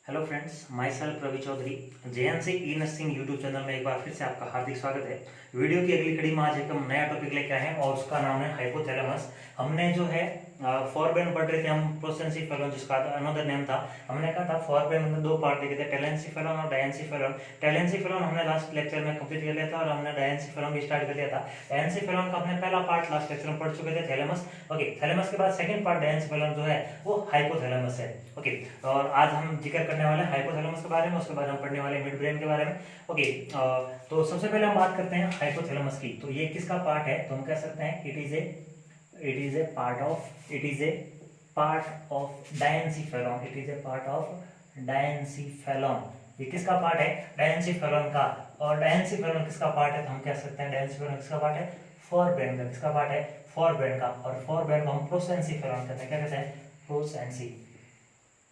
Hello friends, myself Ravi Chaudhary. JNC E nursing YouTube channel में एक बार फिर से आपका हार्दिक स्वागत है। वीडियो की अगली कड़ी में आज एक हम नया टॉपिक लेके आए हैं और उसका नाम है हाइपोथैलेमस। हमने जो है फॉरब्रेन पढ़ रहे थे हम प्रोसेंसिफेलॉन, जिसका अनदर नेम था। हमने कहा था फॉरब्रेन में दो पार्ट देखे थे, टेलेंसिफेलॉन और डायंसिफेलॉन। टेलेंसिफेलॉन हमने लास्ट लेक्चर में कंप्लीट कर लिया था और हमने डायंसिफेलॉन भी स्टार्ट कर लिया था। डायंसिफेलॉन का हमने पहला पार्ट लास्ट लेक्चर में पढ़ चुके थे, थैलेमस। ओके, थैलेमस के बाद सेकंड पार्ट डायंसिफेलॉन जो है वो हाइपोथैलेमस है। ओके, और आज हम जिक्र करने वाले हैं हाइपोथैलेमस के बारे में, उसके बाद हम पढ़ने वाले हैं मिड ब्रेन के बारे में। ओके, तो सबसे पहले हम बात करते हैं हाइपोथैलेमस की। तो ये किसका पार्ट है? तो हम कह सकते हैं it is a part of diencephalon. It is a part of diencephalon. ये किसका पार्ट है? डायंसिफेलॉन का। और डायंसिफेलॉन किसका पार्ट है? तो हम कह सकते हैं डायंसिफेलॉन किसका पार्ट है? फोरब्रेन का। किसका पार्ट है? फोरब्रेन का। और फोरब्रेन को हम प्रोसेंसिफेलॉन कहते हैं। क्या कहते हैं?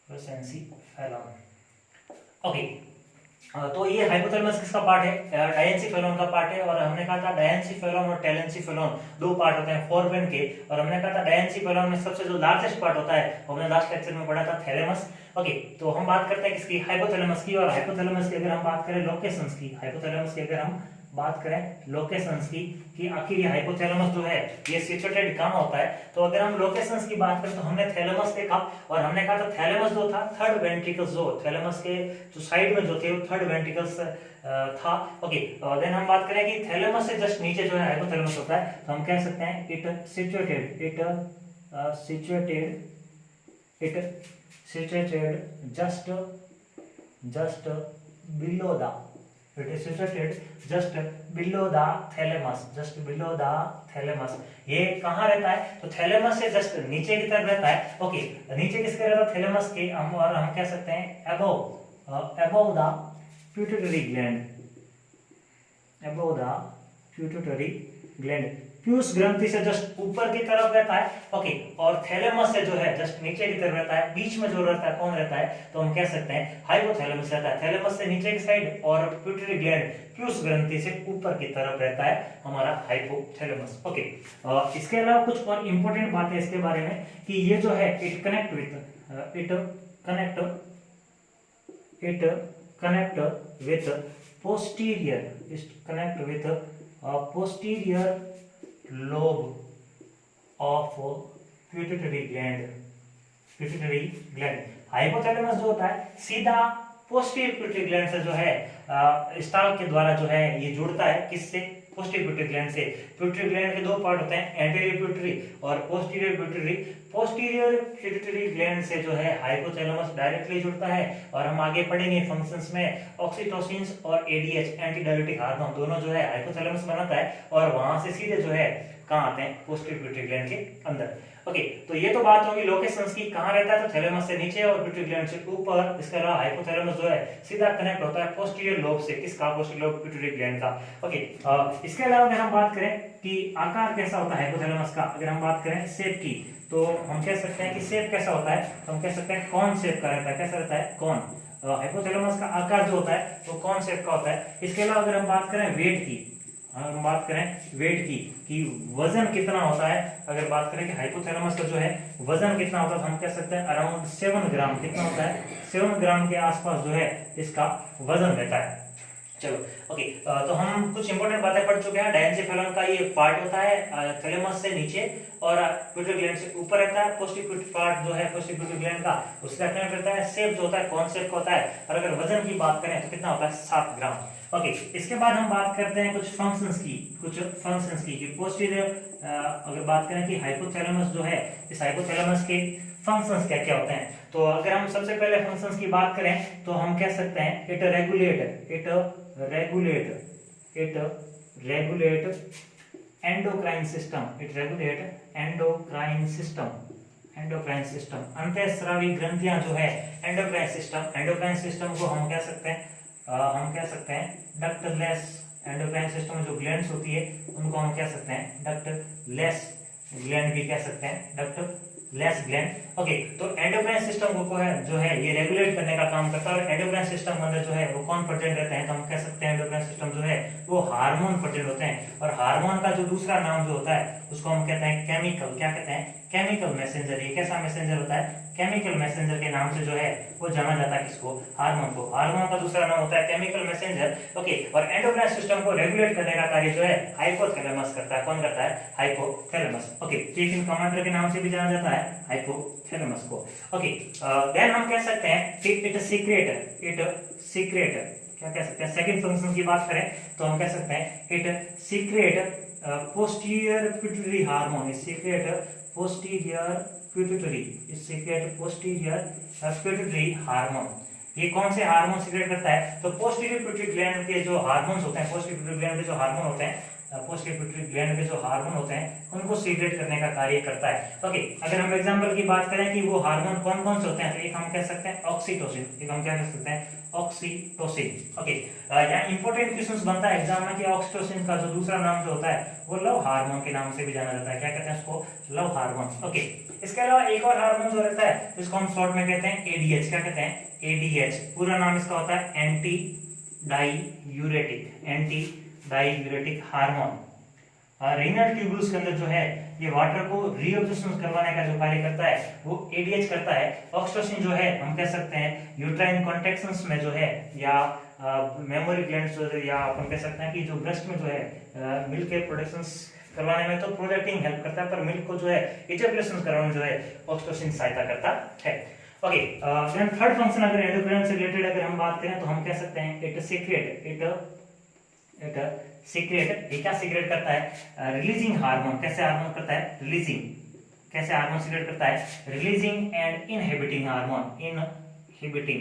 प्रोसेंसिफेलॉन। ओके, तो ये हाइपोथैलेमस किसका पार्ट है? डायंसिफेलॉन का पार्ट है। और हमने कहा था डायंसिफेलॉन और टेलेंसिफेलॉन दो पार्ट होते हैं फोरब्रेन के। और हमने कहा था डायंसिफेलॉन में सबसे जो लार्जेस्ट पार्ट होता है वो हमने लास्ट लेक्चर में पढ़ा था, थैलेमस। ओके, तो हम बात करते हैं किसकी? हाइपोथैलेमस की। और हाइपोथैलेमस की अगर हम बात करें लोकेशंस की, हाइपोथैलेमस की अगर हम बात करें लोकेशंस की कि आखिर ये हाइपोथैलेमस जो है ये सिचुएटेड कहां होता है, तो अगर हम लोकेशंस की बात करें तो हमने थैलेमस देखा और हमने कहा था थैलेमस जो था थर्ड वेंट्रिकल्स, जो थैलेमस के जो साइड में जो थे वो थर्ड वेंट्रिकल्स था। ओके, देन हम बात करें कि थैलेमस से जस्ट नीचे जो है हाइपोथैलेमस होता है, तो हम कह सकते हैं it situated just below the It is situated just below the thalamus, just below the thalamus। ये कहाँ रहता है? तो थैलेमस से जस्ट नीचे की तरफ रहता है। ओके, नीचे किसके रहता है? थैलेमस के। हम कह सकते हैं above the pituitary gland, above the pituitary gland। प्यूस ग्रंथि से जस्ट ऊपर की तरफ रहता है। ओके, और थैलेमस से जो है जस्ट नीचे की तरफ रहता है। बीच में जो रहता है कौन रहता है? तो हम कह सकते हैं हाइपोथैलेमस रहता है। थैलेमस से नीचे की साइड और पिट्यूटरी ग्लैंड प्यूस ग्रंथि से ऊपर की तरफ रहता है हमारा हाइपोथैलेमस। ओके, इसके अलावा कुछ और इंपॉर्टेंट बातें इसके बारे में कि ये जो है it connect with posterior lobe of pituitary gland। Hypothalamus जो होता है सीधा पोस्टीरियर पिट्यूटरी ग्लैंड से जो है स्टाल के द्वारा जो है ये जुड़ता है। किससे? पोस्टीरियर पिट्यूटरी ग्लैंड से। पिट्यूटरी ग्लैंड के दो पार्ट होते हैं, एंटीरियर पिट्यूटरी और posterior pituitary. Posterior pituitary gland से जो है हाइपोथैलेमस डायरेक्टली जुड़ता है। और हम आगे पढ़ेंगे फंक्शंस में ऑक्सीटोसिन और एडीएच एंटी डायबिटिक हार्मोन दोनों जो है हाइपोथैलेमस बनाता है और वहां से सीधे जो है कहां आते हैं? पोस्टीरियर पिट्यूटरी ग्लैंड के अंदर। ओके, तो ये तो बात होगी लोकेशंस की, कहां रहता है? तो थैलेमस से नीचे और पिट्यूटरी ग्लैंड से ऊपर। इसके अलावा हाइपोथैलेमस जो है सीधा कनेक्ट होता है पोस्टीरियर लोब से। किसका? पोस्टीरियर लोब पिट्यूटरी ग्लैंड का। ओके, इसके अलावा अगर हम बात करें कि आकार कैसा होता है हाइपोथैलेमस का, अगर हम बात करें शेप की, तो हम कह सकते हैं कि शेप कैसा होता है? तो हम कह सकते हैं कौन शेप का रहता है। कैसा रहता है? कौन। हाइपोथैलेमस का आकार जो होता है वो कौन शेप का होता है। इसके अलावा अगर हम बात करें वेट की, हम बात करें वेट की कि वजन कितना होता है, अगर बात करें कि हाइपोथैलेमस का जो है वजन कितना होता है, तो हम कह सकते हैं अराउंड 7 ग्राम। कितना होता है? 7 ग्राम के आसपास जो है इसका वजन रहता है। चलो, ओके, तो हम कुछ इंपॉर्टेंट बातें पढ़ चुके हैं। डायंसिफेलॉन का ये पार्ट होता है थैलेमस से नीचे और पिट्यूटरी ग्लैंड से ऊपर रहता है। पोस्टीरियर पार्ट जो है पोस्टीरियर पिट्यूटरी ग्लैंड का उसका कनेक्ट रहता है। शेप जो होता है कौन शेप का होता है। और अगर वजन की बात करें तो कितना होता है? 7 ग्राम। ओके, इसके बाद हम बात करते हैं कुछ फंक्शंस की कि पोस्टीरियर अगर बात करें कि हाइपोथैलेमस जो है इस हाइपोथैलेमस के फंक्शंस क्या क्या होते हैं, तो अगर हम सबसे पहले फंक्शंस की बात करें तो हम कह सकते हैं इट रेगुलेट एंडोक्राइन सिस्टम। अंतःस्रावी ग्रंथियां जो है एंडोक्राइन सिस्टम को हम कह सकते हैं डक्टलेस। एंडोक्राइन सिस्टम में जो ग्लैंड्स होती है उनको हम कह सकते हैं डक्टलेस ग्लैंड भी कह सकते हैं, लेस ग्लैंड। ओके, तो एंडोक्राइन सिस्टम को है जो है ये रेगुलेट करने का काम करता है, और एंडोक्राइन सिस्टम के अंदर जो है वो कौन प्रेजेंट रहते हैं, तो हम कह सकते हैं एंडोक्राइन सिस्टम जो है वो हार्मोन प्रेजेंट होते हैं, और हार्मोन का जो दूसरा नाम जो होता है उसको हम कहते हैं केमिकल, क्या कहते हैं, केमिकल मैसेंजर। ये कैसा मैसेंजर होता है, केमिकल मैसेंजर के नाम से जो है वो जाना जाता है किसको, हार्मोन को। हार्मोन का दूसरा नाम होता है केमिकल मैसेंजर। ओके, और एंडोक्राइन सिस्टम को रेगुलेट करने का कार्य जो है हाइपोथैलेमस करता है। कौन करता है, हाइपोथैलेमस। ओके, चीफ इन कमांडर के नाम से भी जाना जाता है हाइपोथैलेमस को। ओके, देन हम कह सकते हैं कि इट सीक्रेट क्या कह सकते हैं, सेकंड फंक्शन की बात करें तो हम कह सकते हैं it secret posterior pituitary hormone, posterior pituitary hormone. ये कौन से हार्मोन सीक्रेट करता है, तो पोस्टीरियर पिट्यूटरी ग्लैंड के जो हार्मोन्स होते हैं, पोस्टीरियर पिट्यूटरी ग्लैंड के जो हार्मोन होते हैं, पोस्टीरियर पिट्यूटरी ग्लैंड के जो हार्मोन होते हैं उनको सीक्रेट करने का कार्य करता है। ओके, अगर हम एग्जांपल की बात करें कि वो हार्मोन कौन कौन से होते हैं, तो एक हम कह सकते हैं ऑक्सीटोसिन, एक हम क्या कह सकते हैं ऑक्सीटोसिन। ओके, यहाँ इंपॉर्टेंट क्वेश्चंस बनता है एग्जाम में कि ऑक्सीटोसिन का जो दूसरा नाम जो होता है वो लव हार्मोन के नाम से भी जाना जाता है। क्या कहते हैं उसको, लव हार्मोन। ओके, इसके अलावा एक और हार्मोन जो रहता है जिसको हम शॉर्ट में कहते हैं एडीएच। क्या कहते हैं, एडीएच। पूरा नाम इसका होता है anti diuretic hormone. Renal tubules के अंदर जो है ये वाटर को रीअब्जॉर्प्शन करवाने का जो कार्य करता है वो एडीएच करता है। ऑक्सीटोसिन जो है हम कह सकते हैं यूट्राइन कॉन्ट्रैक्शंस में जो है, या मेमोरी ग्लैंड्स या अपन कह सकते हैं कि जो ब्रेस्ट में जो है मिल्क के प्रोडक्शंस करवाने में तो प्रोजेक्टिंग हेल्प करता है, पर मिल्क को जो है इजैकुलेशन करवाने में जो है ऑक्सीटोसिन सहायता करता है। ओके, देन थर्ड फंक्शन अगर एंडोक्राइन से रिलेटेड अगर हम बात करें तो हम कह सकते हैं इट सीक्रेट। ये क्या सीक्रेट करता है, रिलीजिंग हार्मोन। कैसे हार्मोन करता है, रिलीजिंग। कैसे हार्मोन सीक्रेट करता है, releasing and inhibiting hormone, inhibiting.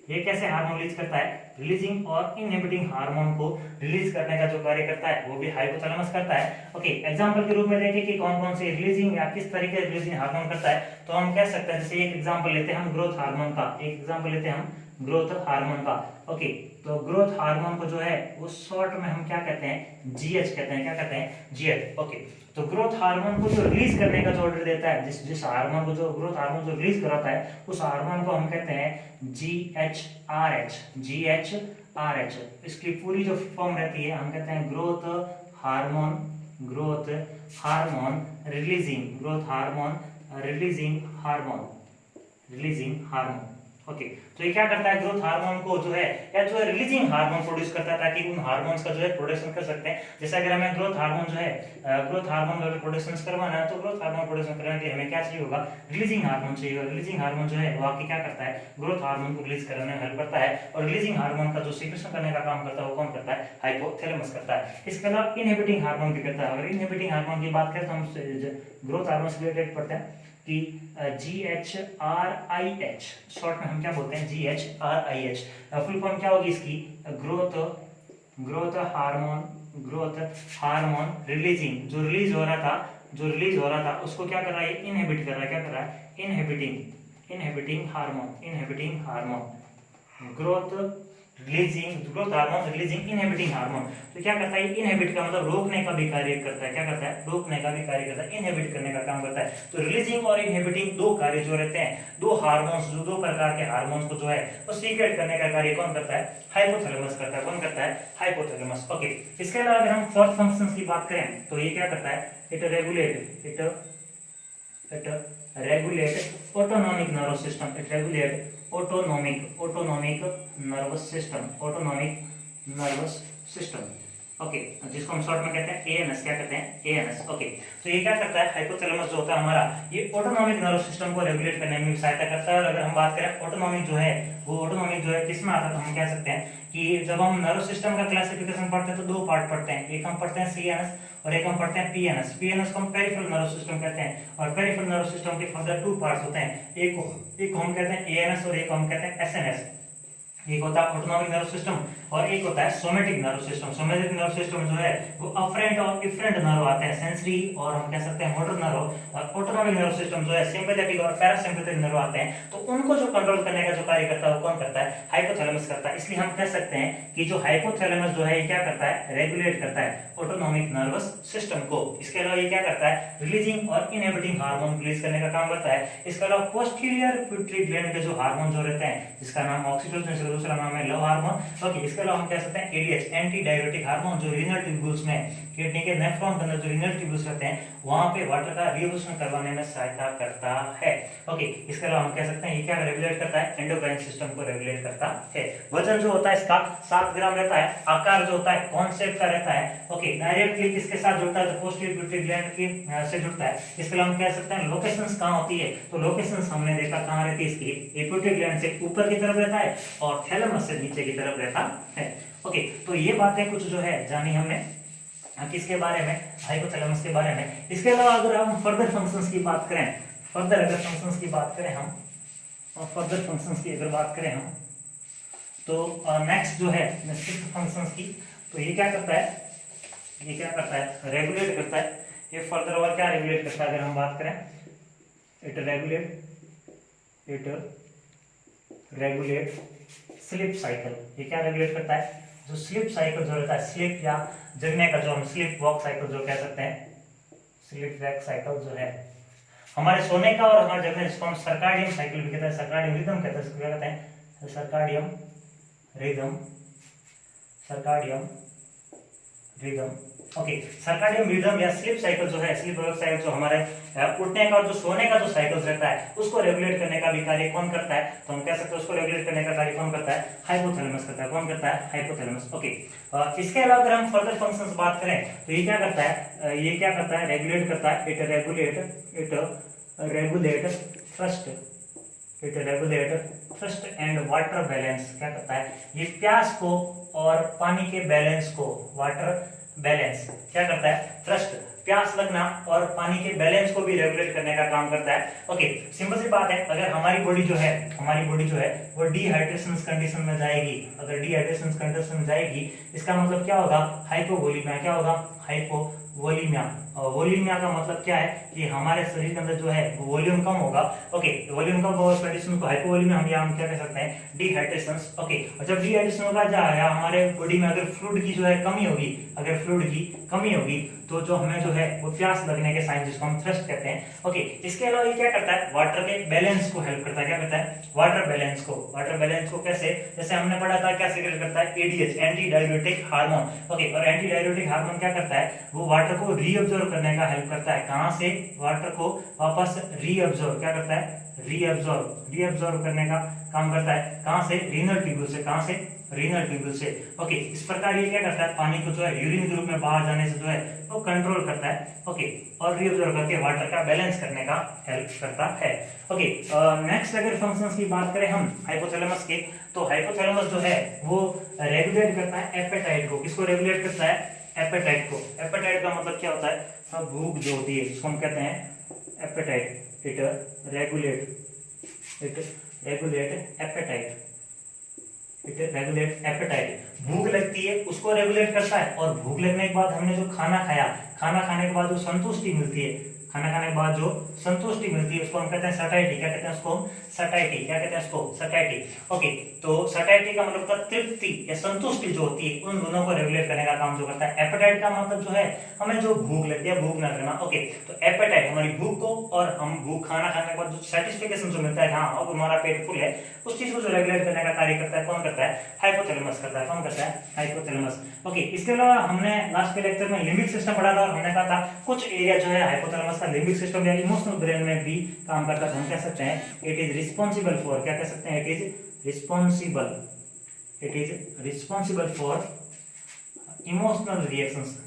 ये कैसे हार्मोन रिलीज करता है, रिलीजिंग और इनहिबिटिंग हार्मोन को रिलीज करने का जो कार्य करता है वो भी हाइपोथैलेमस करता है। ओके, एग्जांपल के रूप में देखें कि कौन कौन से रिलीजिंग या किस तरीके से रिलीजिंग हार्मोन करता है, तो हम कह सकते हैं, जैसे एक एग्जांपल लेते हैं हम ग्रोथ हार्मोन का, ग्रोथ हार्मोन का। ओके, तो ग्रोथ हार्मोन को जो है वो शॉर्ट में हम क्या कहते हैं, जीएच कहते हैं। क्या कहते हैं, जीएच। ओके, तो ग्रोथ हार्मोन को जो रिलीज करने का जो ऑर्डर देता है, जिस हार्मोन को जो ग्रोथ हार्मोन जो रिलीज कराता है उस हार्मोन को हम कहते हैं जीएचआरएच। इसकी पूरी जो फॉर्म रहती है हम कहते हैं growth hormone releasing hormone. Okay, तो ये क्या करता है, ग्रोथ हार्मोन को जो है या जो है रिलीजिंग हार्मोन प्रोड्यूस करता है ताकि उन हार्मोन्स का जो है प्रोडक्शन कर सकते हैं। जैसे अगर हमें ग्रोथ हार्मोन का प्रोडक्शन करवाना है तो ग्रोथ हार्मोन प्रोडक्शन करने के लिए हमें क्या चाहिए होगा, रिलीजिंग हार्मोन चाहिए। रिलीजिंग हार्मोन जो है वो आके क्या करता है, ग्रोथ हार्मोन को रिलीज करने में हेल्प करता है, और रिलीजिंग हार्मोन का जो सीक्रेशन करने का काम करता है वो कौन करता है, हाइपोथैलेमस करता है। इसके अलावा इनहिबिटिंग हार्मोन भी करता है। अगर इनहिबिटिंग हार्मोन की बात करें तो हम ग्रोथ हार्मोन से रिलेटेड पढ़ते हैं कि GHRIH, शॉर्ट में हम क्या बोलते हैं, GHRIH। फुल फॉर्म क्या होगी इसकी, ग्रोथ हार्मोन रिलीजिंग। जो रिलीज हो रहा था उसको क्या कर रहा है, इनहिबिट कर रहा है। क्या कर रहा है, inhibiting hormone. Growth hormone releasing inhibiting hormone. तो क्या करता है, इनहिबिट का मतलब रोकने का भी कार्य करता है। क्या करता है, रोकने का भी कार्य करता है, इनहिबिट करने का काम करता है। तो रिलीजिंग और इनहिबिटिंग दो कार्य जो रहते हैं, दो हार्मोन्स, जो दो प्रकार के हार्मोन्स को जो है वो सीक्रेट करने का कार्य कौन करता है, हाइपोथैलेमस करता है। कौन करता है, हाइपोथैलेमस। ओके, इसके अलावा अगर हम फोर्थ फंक्शंस की बात करें तो ये क्या करता है, it regulate autonomic nervous system. It regulate autonomic nervous system. Okay, जिसको हम शॉर्ट में कहते हैं एएनएस। क्या कहते हैं, एएनएस। ओके, तो ये क्या करता है, हाइपोथैलेमस जो होता है हमारा, ये ऑटोनॉमिक नर्वस सिस्टम को रेगुलेट करने में सहायता करता है। और अगर हम बात करें ऑटोनॉमिक जो है किसमें आता है, तो हम कह सकते हैं कि जब हम नर्वस सिस्टम का क्लासिफिकेशन पढ़ते हैं तो दो पार्ट पढ़ते हैं, एक हम पढ़ते हैं सीएनएस और एक हम पढ़ते हैं पीएनएस। पीएनएस को हम पेरिफेरल नर्वस सिस्टम कहते हैं, और पेरिफेरल नर्वस सिस्टम के फर्दर टू पार्ट्स होते हैं, एक हम कहते हैं एएनएस और एक हम कहते हैं एसएनएस। एक होता है ऑटोनॉमिक नर्व सिस्टम और एक होता है somatic nerve system. Somatic nerve system जो है वो अफरेंट और इफरेंट नर्व आते हैं, सेंसरी और हम कह सकते हैं मोटर नर्व। और ऑटोनॉमिक नर्व सिस्टम जो है सिंपैथेटिक और पैरासिम्पैथेटिक नर्व आते हैं। तो उनको जो कंट्रोल करने का जो कार्य करता है वो कौन करता है? हाइपोथैलेमस करता है। इसलिए हम कह सकते हैं कि जो हाइपोथैलेमस जो है ये क्या करता है? रेगुलेट करता है ऑटोनॉमिक नर्वस सिस्टम को। इसके अलावा ये क्या करता है? रिलीजिंग और इनहिबिटिंग हार्मोन रिलीज करने का काम करता है। इसके अलावा पोस्टीरियर पिट्यूटरी ग्लैंड के जो हार्मोन जो रहते हैं जिसका नाम ऑक्सीटोसिन, इसका दूसरा नाम है लव हार्मोन। ओके, इसके अलावा हम कह सकते हैं एडीएच, एंटी डाययूरेटिक हार्मोन, जो रीनल ट्यूब्यूल्स में किडनी के नेफ्रॉन के अंदर जो रीनल ट्यूब्यूल्स रहते हैं वहां पे वाटर का रीअब्जॉर्प्शन करवाने में सहायता करता है। ओके, इसके अलावा हम कह सकते हैं ये क्या रेगुलेट करता है? एंडोक्राइन सिस्टम को रेगुलेट करता है। वजन जो होता है इसका 7 ग्राम रहता है। आकार जो होता है कौन शेप का रहता है? ओके, डायरेक्टली किसके साथ जुड़ता है? तो पोस्टीरियर पिट्यूटरी ग्लैंड की से जुड़ता है। इसके अलावा हम कह सकते हैं लोकेशंस कहां होती है? तो लोकेशंस हमने देखा कहां रहती है इसकी, पिट्यूटरी ग्लैंड से ऊपर की तरफ रहता है और थैलेमस से नीचे की तरफ रहता है। ओके, तो ये बातें कुछ जो है जानी हमने किसके बारे में? हाइपोथैलेमस के बारे में। इसके अलावा अगर हम फर्दर फंक्शंस की बात करें, फर्दर अगर फंक्शंस की बात करें हम, और फर्दर फंक्शंस की अगर बात करें हम, तो नेक्स्ट जो है सिक्स्थ फंक्शंस की, तो ये क्या करता है? ये क्या करता है? रेगुलेट करता है। ये फर्दर और क्या रेगुलेट करता है अगर हम बात करें? It regulate sleep cycle. ये क्या रेगुलेट करता है? जो स्लीप साइकिल जो रहता है, स्लीप या जगने का जो हम स्लीप वॉक साइकिल जो कह सकते हैं, स्लीप वॉक साइकिल जो है हमारे सोने का और हमारे जगने, जिसको हम सर्काडियम साइकिल भी कहते हैं, सर्काडियम रिदम कहते हैं, इसको क्या कहते हैं? सर्काडियम रिदम। ओके, सर्काडियम रिदम या स्लीप साइकिल जो है, स्लीप वॉक साइकिल जो हमारे उठने का और जो सोने का जो साइकिल रहता है उसको रेगुलेट करने का भी कार्य कौन करता है? तो हम कह सकते हैं उसको रेगुलेट करने का कार्य कौन करता है? हाइपोथैलेमस करता है। कौन करता है? हाइपोथैलेमस। ओके, इसके अलावा अगर हम फर्दर फंक्शंस बात करें तो ये क्या करता है? ये क्या करता है? रेगुलेट करता है। It regulate thrust and water balance. क्या करता है? ये प्यास को और पानी के बैलेंस को, वाटर बैलेंस क्या करता है? थ्रस्ट, प्यास लगना और पानी के बैलेंस को भी रेगुलेट करने का काम करता है। ओके, सिंपल सी बात है, अगर हमारी बॉडी जो है वो डिहाइड्रेशन कंडीशन में जाएगी, अगर डिहाइड्रेशन कंडीशन में जाएगी इसका मतलब क्या होगा? हाइपोवोलीमिया। क्या होगा? हाइपोवोलीमिया। वोल्यूमिया का मतलब क्या है? कि हमारे शरीर के अंदर जो है वॉल्यूम कम होगा। ओके, वॉल्यूम कम होगा, उस कंडीशन को हाइपोवोलीमिया हम क्या कह सकते हैं? डिहाइड्रेशन। ओके, और जब डिहाइड्रेशन होगा या हमारे बॉडी में अगर फ्लूइड की जो है कमी होगी, अगर फ्लूइड की कमी होगी तो जो हमें जो है वो प्यास लगने के साइन, जिसको हम थ्रस्ट कहते हैं। ओके, इसके अलावा ये क्या करता है? वाटर के बैलेंस को हेल्प करता है। क्या करता है? वाटर बैलेंस को कैसे? जैसे हमने पढ़ा था क्या सीक्रेट करता है? ADH, anti diuretic hormone. Okay, और एंटी डाययूरेटिक हार्मोन क्या करता है? वो वाटर को रीअब्जॉर्ब करने का हेल्प करता है। कहां से? वाटर को वापस रीअब्जॉर्ब, क्या करता है? रीअब्जॉर्ब करने का काम करता है। कहां से? रीनल ट्यूब्यूल से। कहां से? रीनल ट्यूब्यूल से। ओके, इस प्रकार ये क्या करता है? पानी को जो है यूरिन के रूप में बाहर जाने से जो है वो कंट्रोल करता है। ओके, और रीअब्जॉर्ब करके वाटर का बैलेंस करने का हेल्प करता है। ओके, नेक्स्ट अगर फंक्शंस की बात करें हम हाइपोथैलेमस के, तो हाइपोथैलेमस जो है वो रेगुलेट करता है एपेटाइट को। किसको रेगुलेट करता है? एपेटाइट को। एपेटाइट का मतलब क्या होता है? भूख जो होती है जिसको हम कहते हैं एपेटाइट। It regulate apatite. भूख लगती है उसको रेगुलेट करता है, और भूख लगने के बाद हमने जो खाना खाया, खाना खाने के बाद जो संतुष्टि मिलती है, खाना खाने के बाद जो संतुष्टि मिलती है उसको हम कहते हैं सटाइटी। क्या कहते हैं उसको? सटाइटी। क्या कहते हैं उसको? सटाइटी। ओके, तो सटाइटी का मतलब होता है तृप्ति या संतुष्टि जो होती है, उन दोनों को रेगुलेट करने का काम जो करता है। एपेटाइट का मतलब जो है हमें जो भूख लगती है, भूख न लगना। ओके, तो एपेटाइट हमारी भूख को, और हम भूख खाना खाने के बाद जो सेटिस्फिकेशन जो मिलता है, हाँ अब हमारा पेट फुल है, उस चीज को जो रेगुलेट करने का कार्य करता है कौन करता है? हाइपोथैलेमस करता है। कौन करता है? हाइपोथैलेमस। ओके, इसके अलावा हमने लास्ट के लेक्चर में लिम्बिक सिस्टम पढ़ा था, और हमने कहा था कुछ एरिया जो है हाइपोथैलेमस का लिम्बिक सिस्टम या इमोशनल ब्रेन में भी काम करता है। हम कह सकते हैं इट इज रिस्पॉन्सिबल फॉर, क्या कह सकते हैं? It is responsible for emotional reactions.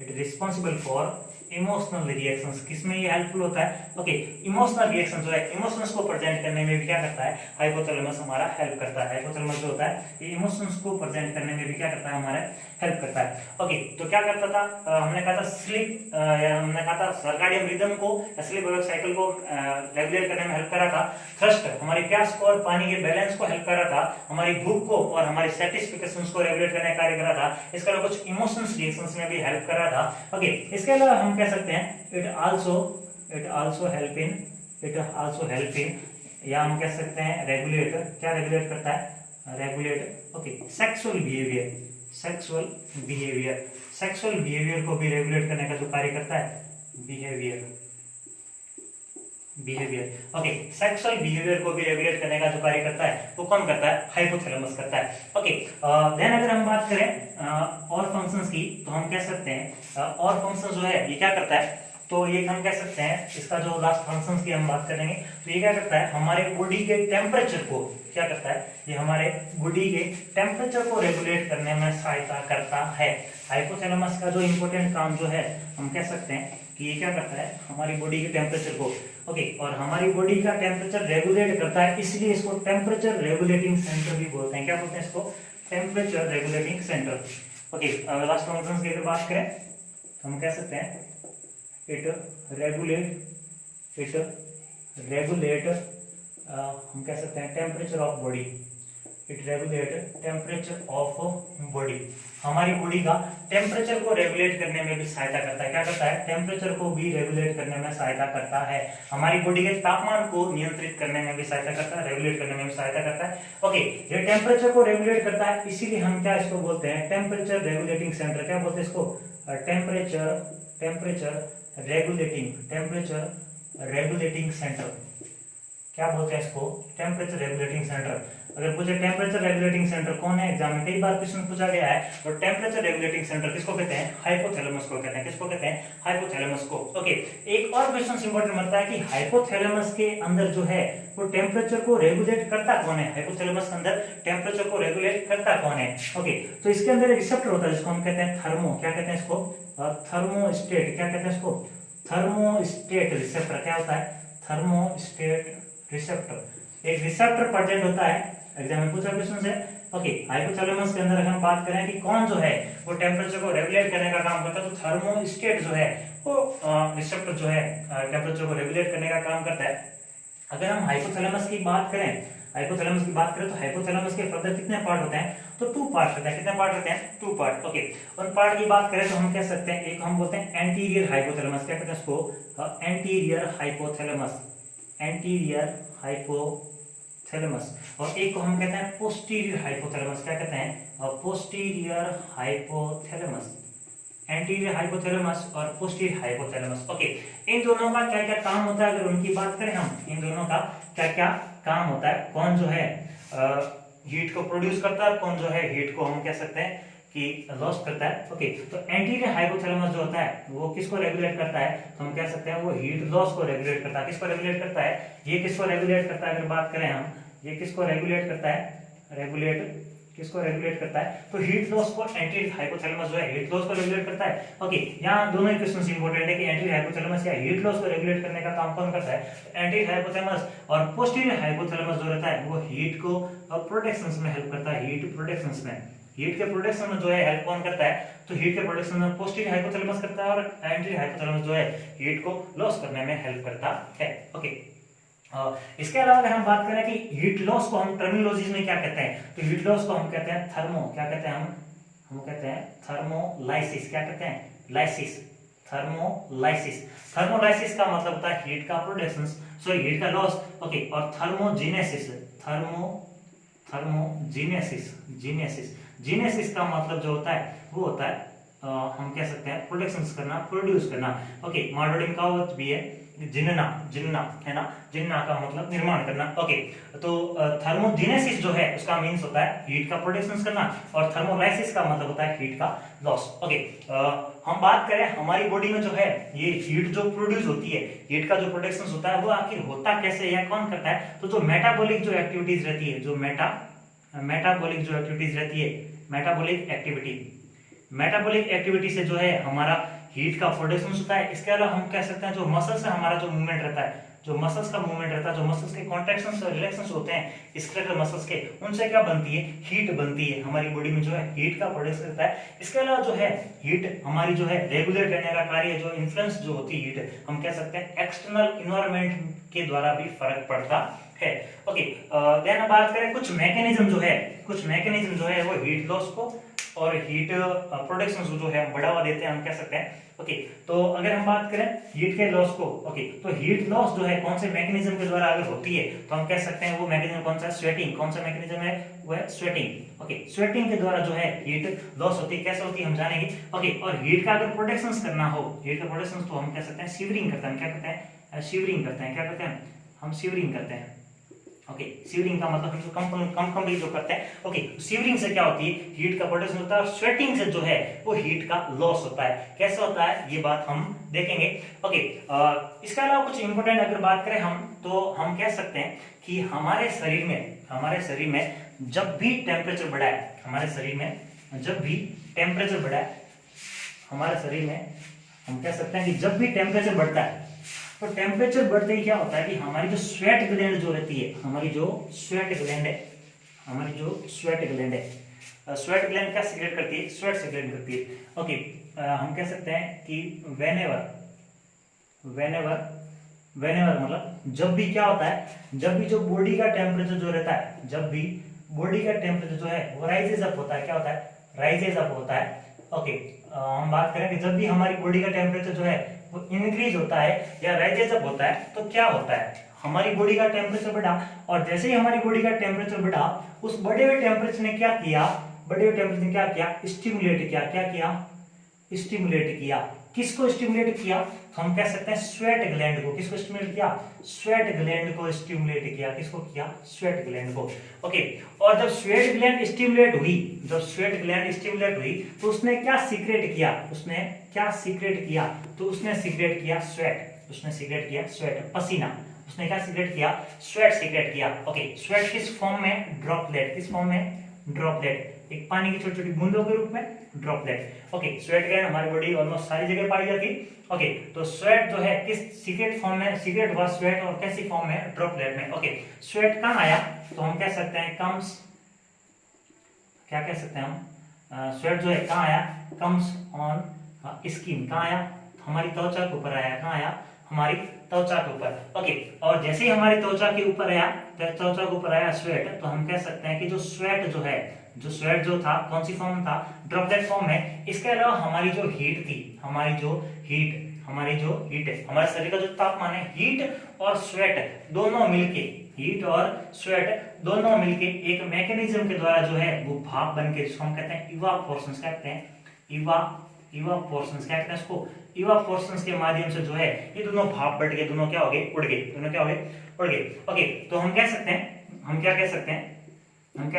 It is responsible for emotional reactions, किसमें ये हेल्पफुल होता है? ओके, इमोशनल रिएक्शन जो है, इमोशंस को प्रेजेंट करने में भी क्या करता है? हाइपोथैलेमस हमारा हेल्प करता है। हाइपोथैलेमस जो होता है ये इमोशंस को प्रेजेंट करने में भी क्या करता है? हमारा हेल्प करता है। ओके, तो क्या करता था? हमने कहा था स्लीप, हमने कहा था सर्काडियन रिदम को, स्लीप वेक साइकिल को रेगुलेट करने में हेल्प करा था। थ्रस्ट हमारी प्यास को और पानी के बैलेंस को हेल्प करा था। हमारी भूख को और हमारी सेटिस्फिकेशंस को रेगुलेट करने का कार्य करा था। इसके अलावा कुछ इमोशंस रिएक्शंस में भी हेल्प करा था। ओके, इसके अलावा हम कह सकते हैं इट आल्सो हेल्प इन, या हम कह सकते हैं रेगुलेट, क्या रेगुलेट करता है? रेगुलेट ओके सेक्सुअल बिहेवियर को भी रेगुलेट करने का जो कार्य करता है, बिहेवियर ओके, सेक्सुअल बिहेवियर को भी रेगुलेट करने का जो कार्य करता है वो कौन करता है? हाइपोथैलेमस करता है। ओके, देन अगर हम बात करें और फंक्शंस की, तो हम कह सकते हैं और फंक्शन जो है ये क्या करता है? तो ये हम कह सकते हैं, इसका जो लास्ट फंक्शंस की हम बात करेंगे, तो ये क्या करता है? हमारे बॉडी के टेम्परेचर को क्या करता है? ये हमारे बॉडी के टेम्परेचर को रेगुलेट करने में सहायता करता है। हाइपोथैलेमस का जो इंपॉर्टेंट काम जो है, हम कह सकते हैं कि ये क्या करता है? हमारी बॉडी के टेम्परेचर को ओके, और हमारी बॉडी का टेम्परेचर रेगुलेट करता है, इसलिए इसको टेम्परेचर रेगुलेटिंग सेंटर भी बोलते हैं। क्या बोलते हैं इसको? Temperature regulating centre. Okay, last functions की अगर बात करें तो हम कह सकते हैं इट रेगुलेट हम कह सकते हैं temperature of body. It regulate temperature of body, हमारी बॉडी का टेम्परेचर को रेगुलेट करने में भी सहायता करता है। क्या करता है? टेम्परेचर को भी रेगुलेट करने में सहायता करता है। हमारी बॉडी के तापमान को नियंत्रित करने में भी सहायता करता है, रेगुलेट करने में भी सहायता करता है। ओके, ये टेम्परेचर को रेगुलेट करता है, इसीलिए हम क्या इसको बोलते हैं? Temperature regulating centre. क्या बोलते हैं इसको? Temperature regulating centre. क्या बोलते हैं इसको? Temperature regulating centre. अगर पूछे टेम्परेचर रेगुलेटिंग सेंटर कौन है, एग्जाम में कई बार क्वेश्चन पूछा गया है, तो टेम्परेचर रेगुलेटिंग सेंटर किसको कहते हैं? हाइपोथैलेमस को कहते हैं। किसको कहते हैं? हाइपोथैलेमस को। ओके, एक और क्वेश्चन इंपॉर्टेंट बनता है कि हाइपोथैलेमस के अंदर जो है वो टेम्परेचर को रेगुलेट करता कौन है? हाइपोथैलेमस के अंदर टेम्परेचर को रेगुलेट करता कौन है? ओके, तो इसके अंदर एक रिसेप्टर होता है जिसको हम कहते हैं थर्मो, क्या कहते हैं इसको? थर्मोस्टेट। क्या कहते हैं इसको? Thermostat receptor. क्या होता है? Thermostat receptor. एक रिसेप्टर प्रेजेंट होता है, एग्जाम में पूछा क्वेश्चन है। ओके, हाइपोथैलेमस के अंदर अगर हम बात करें कि कौन जो है वो टेम्परेचर को रेगुलेट करने का काम करता है, तो थर्मोस्टेट जो है वो रिसेप्टर जो है टेम्परेचर को रेगुलेट करने का काम करता है। अगर हम हाइपोथैलेमस की बात करें तो हाइपोथैलेमस के फर्दर कितने पार्ट होते हैं? तो 2 पार्ट होते हैं। कितने पार्ट होते हैं? 2 पार्ट। ओके, उन पार्ट की बात करें तो हम कह सकते हैं, एक हम बोलते हैं एंटीरियर हाइपोथैलेमस। क्या कहते हैं इसको? Anterior hypothalamus. और एक को हम कहते हैं पोस्टीरियर हाइपोथैलेमस। क्या कहते हैं? Posterior hypothalamus. एंटीरियर हाइपोथैलेमस और पोस्टीरियर हाइपोथैलेमस। ओके, इन दोनों का क्या क्या काम होता है, अगर उनकी बात करें हम, इन दोनों का क्या क्या काम होता है? कौन जो है हीट को प्रोड्यूस करता है, कौन जो है हीट को हम कह सकते हैं कि लॉस करता है। ओके, तो एंटीरियर हाइपोथैलेमस जो होता है वो किसको रेगुलेट करता है? तो हम कह सकते हैं वो हीट लॉस को रेगुलेट करता है। किसको रेगुलेट करता है? ये किसको रेगुलेट करता है? अगर बात करें हम, ये किसको रेगुलेट करता है? किसको रेगुलेट करता है? तो हीट लॉस को एंटीरियर हाइपोथैलेमस जो है हीट लॉस को रेगुलेट करता है। ओके, यहाँ दोनों ही क्वेश्चंस इंपॉर्टेंट है कि एंटीरियर हाइपोथैलेमस या हीट लॉस को रेगुलेट करने का काम कौन करता है? Anterior hypothalamus. और पोस्टीरियर हाइपोथैलेमस जो रहता है वो हीट को प्रोटेक्शंस में हेल्प करता है। हीट के प्रोडक्शन में जो है हेल्प कौन करता है? तो हीट के प्रोडक्शन में पोस्टीरियर हाइपोथैलेमस करता है, और एंटीरियर हाइपोथैलेमस जो है हीट को लॉस करने में हेल्प करता है। ओके, इसके अलावा अगर हम बात करें कि हीट लॉस को हम टर्मिनोलॉजीज में क्या कहते हैं, तो हीट लॉस को हम कहते हैं क्या कहते हैं? हम कहते हैं थर्मोलाइसिस। क्या कहते हैं? थर्मोलाइसिस का मतलब होता है हीट का प्रोडक्शन, हीट का लॉस। ओके, और जीनेसिस का मतलब जो होता है वो होता है हम कह सकते हैं प्रोडक्शंस करना, प्रोड्यूस करना। ओके, मार्डोडिम का वर्ड भी है जिनना है ना, जिनना का मतलब निर्माण करना। ओके, तो थर्मोजेनेसिस जो है उसका मीन्स होता है हीट का प्रोडक्शन करना, और थर्मोलाइसिस का मतलब होता है हीट का लॉस। ओके, हम बात करें हमारी बॉडी में जो है ये हीट जो प्रोड्यूस होती है, हीट का जो प्रोडक्शन होता है वो आखिर होता कैसे या कौन करता है? तो जो मेटाबॉलिक जो एक्टिविटीज रहती है, मेटाबॉलिक एक्टिविटी से जो है हमारा हीट का प्रोडक्शन होता है। इसके अलावा हम कह सकते हैं जो मसल्स से हमारा जो मूवमेंट रहता है, जो मसल्स का मूवमेंट रहता है, जो मसल्स के कॉन्ट्रैक्शंस और रिलैक्शंस होते हैं स्केलेटल मसल्स के, उनसे क्या बनती है, हीट बनती है। हमारी बॉडी में जो है हीट का प्रोडक्शन रहता है। इसके अलावा जो है हीट हमारी जो है रेगुलेट रहने का कार्य, जो इन्फ्लुएंस जो होती है हीट, हम कह सकते हैं एक्सटर्नल इन्वायरमेंट के द्वारा भी फर्क पड़ता है। ओके, देन बात करें कुछ मैकेनिज्म जो है, कुछ मैकेनिज्म जो है वो हीट लॉस को और हीट प्रोडक्शन जो है बढ़ावा देते हैं, हम कह सकते हैं। ओके, तो अगर हम बात करें हीट के लॉस को, ओके, तो हीट लॉस जो है कौन से मैकेनिज्म के द्वारा अगर होती है तो हम कह सकते हैं वो मैकेनिज्म कौन सा है, स्वेटिंग। कौन सा मैकेनिज्म है, वो है स्वेटिंग। ओके, स्वेटिंग के द्वारा जो है हीट लॉस होती है। कैसे होती है हम जानेंगे। ओके, और हीट का अगर प्रोडक्शन करना हो, हीट का प्रोडक्शन, तो हम कह सकते हैं शिवरिंग करते हैं। क्या करते हैं, शिवरिंग करते हैं। क्या करते हैं, हम शिवरिंग करते हैं। ओके, शिवरिंग का मतलब हम जो कंपनी जो करते हैं। ओके, शिवरिंग से क्या होती है, हीट का प्रोडक्शन होता है, और स्वेटिंग से जो है वो हीट का लॉस होता है। कैसे होता है ये बात हम देखेंगे। ओके, इसके अलावा कुछ इंपॉर्टेंट अगर बात करें हम, तो हम कह सकते हैं कि हमारे शरीर में जब भी टेम्परेचर बढ़ा है, हमारे शरीर में जब भी टेम्परेचर बढ़ा है, हमारे शरीर में हम कह सकते हैं कि जब भी टेम्परेचर बढ़ता है, तो टेम्परेचर बढ़ते ही क्या होता है कि हमारी जो स्वेट ग्लैंड जो रहती है, हमारी जो स्वेट ग्लैंड है, स्वेट ग्लैंड क्या सीक्रेट करती है, स्वेट सीक्रेट करती है। ओके, हम कह सकते हैं कि वेनेवर मतलब जब भी क्या होता है, जब भी जो बॉडी का टेम्परेचर जो रहता है, जब भी बॉडी का टेम्परेचर जो है वो राइजेज अप होता है। क्या होता है, राइजेज अप होता है। ओके, हम बात करें कि जब भी हमारी बॉडी का टेम्परेचर जो है वो इंक्रीज होता है या राइजेज अप होता है, तो क्या होता है, हमारी बॉडी का टेम्परेचर बढ़ा, और जैसे ही हमारी बॉडी का टेम्परेचर बढ़ा, उस बढ़े हुए टेम्परेचर ने क्या किया, स्टिमुलेट किया। किसको स्टिमुलेट किया, तो हम कह सकते हैं स्वेट ग्लैंड को। किसको स्टिमुलेट किया, स्वेट ग्लैंड को स्टिमुलेट किया। किसको किया, स्वेट ग्लैंड को। ओके, और जब स्वेट ग्लैंड स्टिमुलेट हुई, तो उसने क्या सीक्रेट किया, तो उसने सीक्रेट किया स्वेट, पसीना। उसने क्या सीक्रेट किया, स्वेट सीक्रेट किया। ओके, स्वेट किस फॉर्म में, ड्रॉपलेट, एक पानी की छोटी छोटी बूंदों के रूप में, ड्रॉपलेट। ओके, स्वेट ग्लैंड हमारी बॉडी ऑलमोस्ट सारी जगह पाई जाती। ओके, तो स्वेट जो है किस सीक्रेट फॉर्म में, सीक्रेट हुआ स्वेट, और कैसी फॉर्म में, ड्रॉपलेट में। ओके, स्वेट कहाँ आया, तो हम कह सकते हैं कम्स, क्या कह सकते हैं हम, स्वेट जो है कहाँ आया, कम्स ऑन स्किन। कहाँ आया, हमारी त्वचा के ऊपर आया। कहाँ आया, हमारी त्वचा के ऊपर। ओके, और जैसे ही हमारी त्वचा के ऊपर आया स्वेट, तो हम कह सकते हैं कि जो स्वेट जो था कौन सी फॉर्म था, ड्रॉपलेट फॉर्म में। इसके अलावा हमारी जो हीट थी, हमारी जो हीट है, हमारे शरीर का जो तापमान है, हीट और स्वेट दोनों मिलके एक मैकेनिज्म के द्वारा जो है वो भाप बन के, जिसको हम कहते हैं इवापोरेशन। कहते हैं इवापोरेशन, क्या कहते हैं इसको, इवापोरेशन के माध्यम से जो है ये दोनों भाप बट के दोनों क्या हो गए, उड़ गए। ओके, तो हम कह सकते हैं, हम कह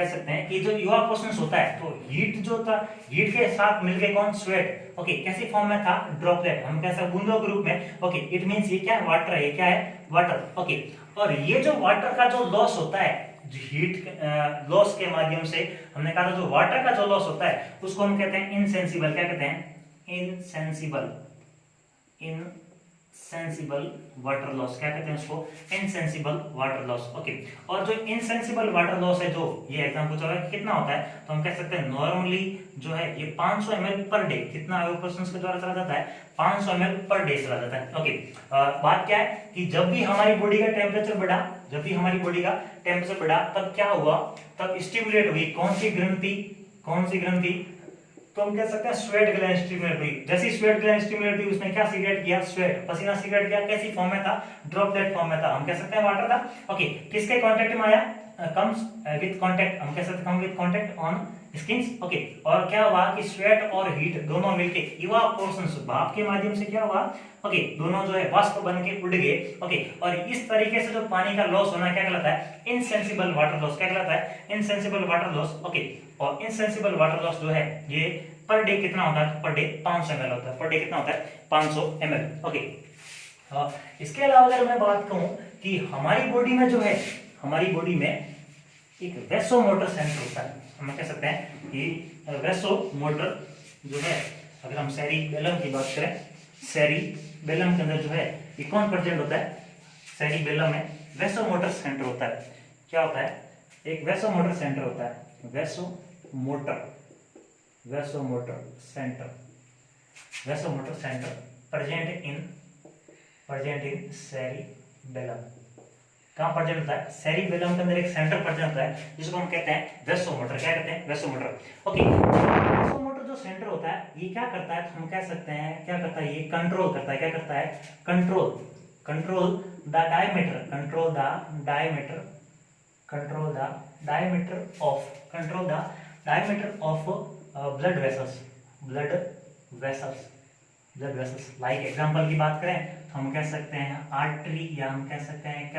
सकते हैं कि जो इवापोरेशन होता है, तो हीट जो था, हीट के साथ मिलके कौन, स्वेट। ओके, कैसी फॉर्म में था, ड्रॉपलेट, हम कह सकते हैं बूंदों के रूप में। ओके, इट मींस ये क्या है, वाटर है। ये क्या है, वाटर। ओके, और ये जो वाटर का जो लॉस होता है, हीट लॉस के माध्यम से, हमने कहा था जो वाटर का जो लॉस होता है उसको हम कहते हैं इनसेंसिबल। क्या कहते हैं, इनसेंसिबल वाटर लॉस। क्या कहते हैं उसको, इनसेंसिबल वाटर लॉस। ओके, और जो इनसेंसिबल वाटर लॉस है, जो ये एग्जाम पूछा हुआ है कितना होता है, तो हम कह सकते हैं नॉर्मली जो है ये 500 ml पर डे, कितना इवापोरेशन के द्वारा चला जाता है, 500 ml पर डे चला जाता है। ओके, बात क्या है कि जब भी हमारी बॉडी का टेम्परेचर बढ़ा, तब क्या हुआ, तब स्टिमुलेट हुई कौन सी ग्रंथि, तो हम कह सकते हैं स्वेट ग्लैंड स्टिमुलेट हुई। जैसे स्वेट ग्लैंड स्टिमुलेट हुई, उसने क्या सीक्रेट किया, स्वेट, पसीना सीक्रेट किया। कैसी फॉर्म में था, ड्रॉपलेट फॉर्म में था। हम कह सकते हैं वाटर था। ओके, किसके कांटेक्ट में आया, कम्स विद कांटेक्ट, हम कह सकते हैं come with contact on skin. Okay, और क्या हुआ कि स्वेट और हीट दोनों मिलके इवापोरेशन, भाप के माध्यम से क्या हुआ, ओके, दोनों जो है वाष्प बन के उड़ गए। ओके, और इस तरीके से जो पानी का लॉस होना क्या कहलाता है, इनसेंसिबल वाटर लॉस। क्या कहलाता है, इनसेंसिबल वाटर लॉस। ओके, और इनसेंसिबल वाटर लॉस जो है ये पर डे कितना होता है, पर डे 500 ml होता है। पर डे कितना होता है, 500 ml। ओके, इसके अलावा अगर मैं बात कहूं कि हमारी बॉडी में जो है, हमारी बॉडी में एक वेसोमोटर सेंटर होता है। हम कह सकते हैं कि वेसोमोटर जो है अगर हम सेरिबेलम की बात करें, सेरिबेलम के अंदर जो है ये कौन प्रेजेंट होता है? सेरिबेलम में वेसोमोटर सेंटर होता है। क्या होता है? एक वेसोमोटर सेंटर होता है, vasomotor centre present in cerebellum. कहाँ प्रेजेंट होता है? सेरिबेलम के अंदर एक सेंटर प्रेजेंट होता है जिसको हम कहते हैं वेसोमोटर। क्या कहते हैं? वेसोमोटर। ओके, वेसोमोटर जो सेंटर होता है ये क्या करता है? तो हम कह सकते हैं क्या करता है? ये कंट्रोल करता है। क्या करता है? Control the diameter of blood vessels. Like example की बात करें तो हम कह सकते हैं आर्टरी, या हम कह सकते हैं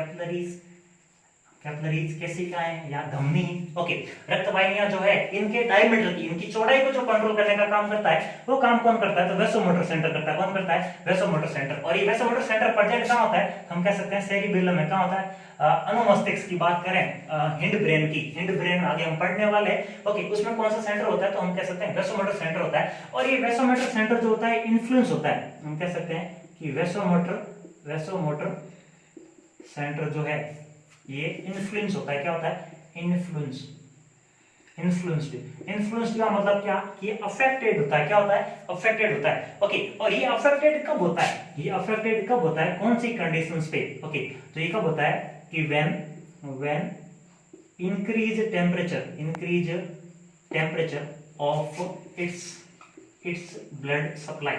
कैपिलरीज केशिकाएं या धमनी। ओके, रक्त वाहिनियां जो है इनके डायमीटर की, इनकी चौड़ाई को जो कंट्रोल करने का काम करता है वो काम कौन करता है? तो वेसोमोटर सेंटर करता है। कौन करता है? Vasomotor centre. और ये वेसोमोटर सेंटर प्रेजेंट कहां होता है? हम कह सकते हैं सेरिबेलम में। कहां होता है? अनुमस्तिष्क की बात करें, हिंड ब्रेन आगे हम पढ़ने वाले हैं। ओके, उसमें कौन सा सेंटर होता है? तो हम कह सकते हैं वेसोमोटर सेंटर होता है। और ये वेसोमोटर सेंटर जो होता है इन्फ्लुएंस होता है, हम कह सकते हैं कि वेसोमोटर सेंटर जो है ये इन्फ्लुएंस होता है। क्या होता है? इन्फ्लुएंस्ड का मतलब क्या? कि अफेक्टेड होता है। क्या होता है? अफेक्टेड होता है। ओके, और ये अफेक्टेड कब होता है? ये अफेक्टेड कब होता है? कौन सी कंडीशंस पे? ओके, तो ये कब होता है कि when increase temperature of its blood supply।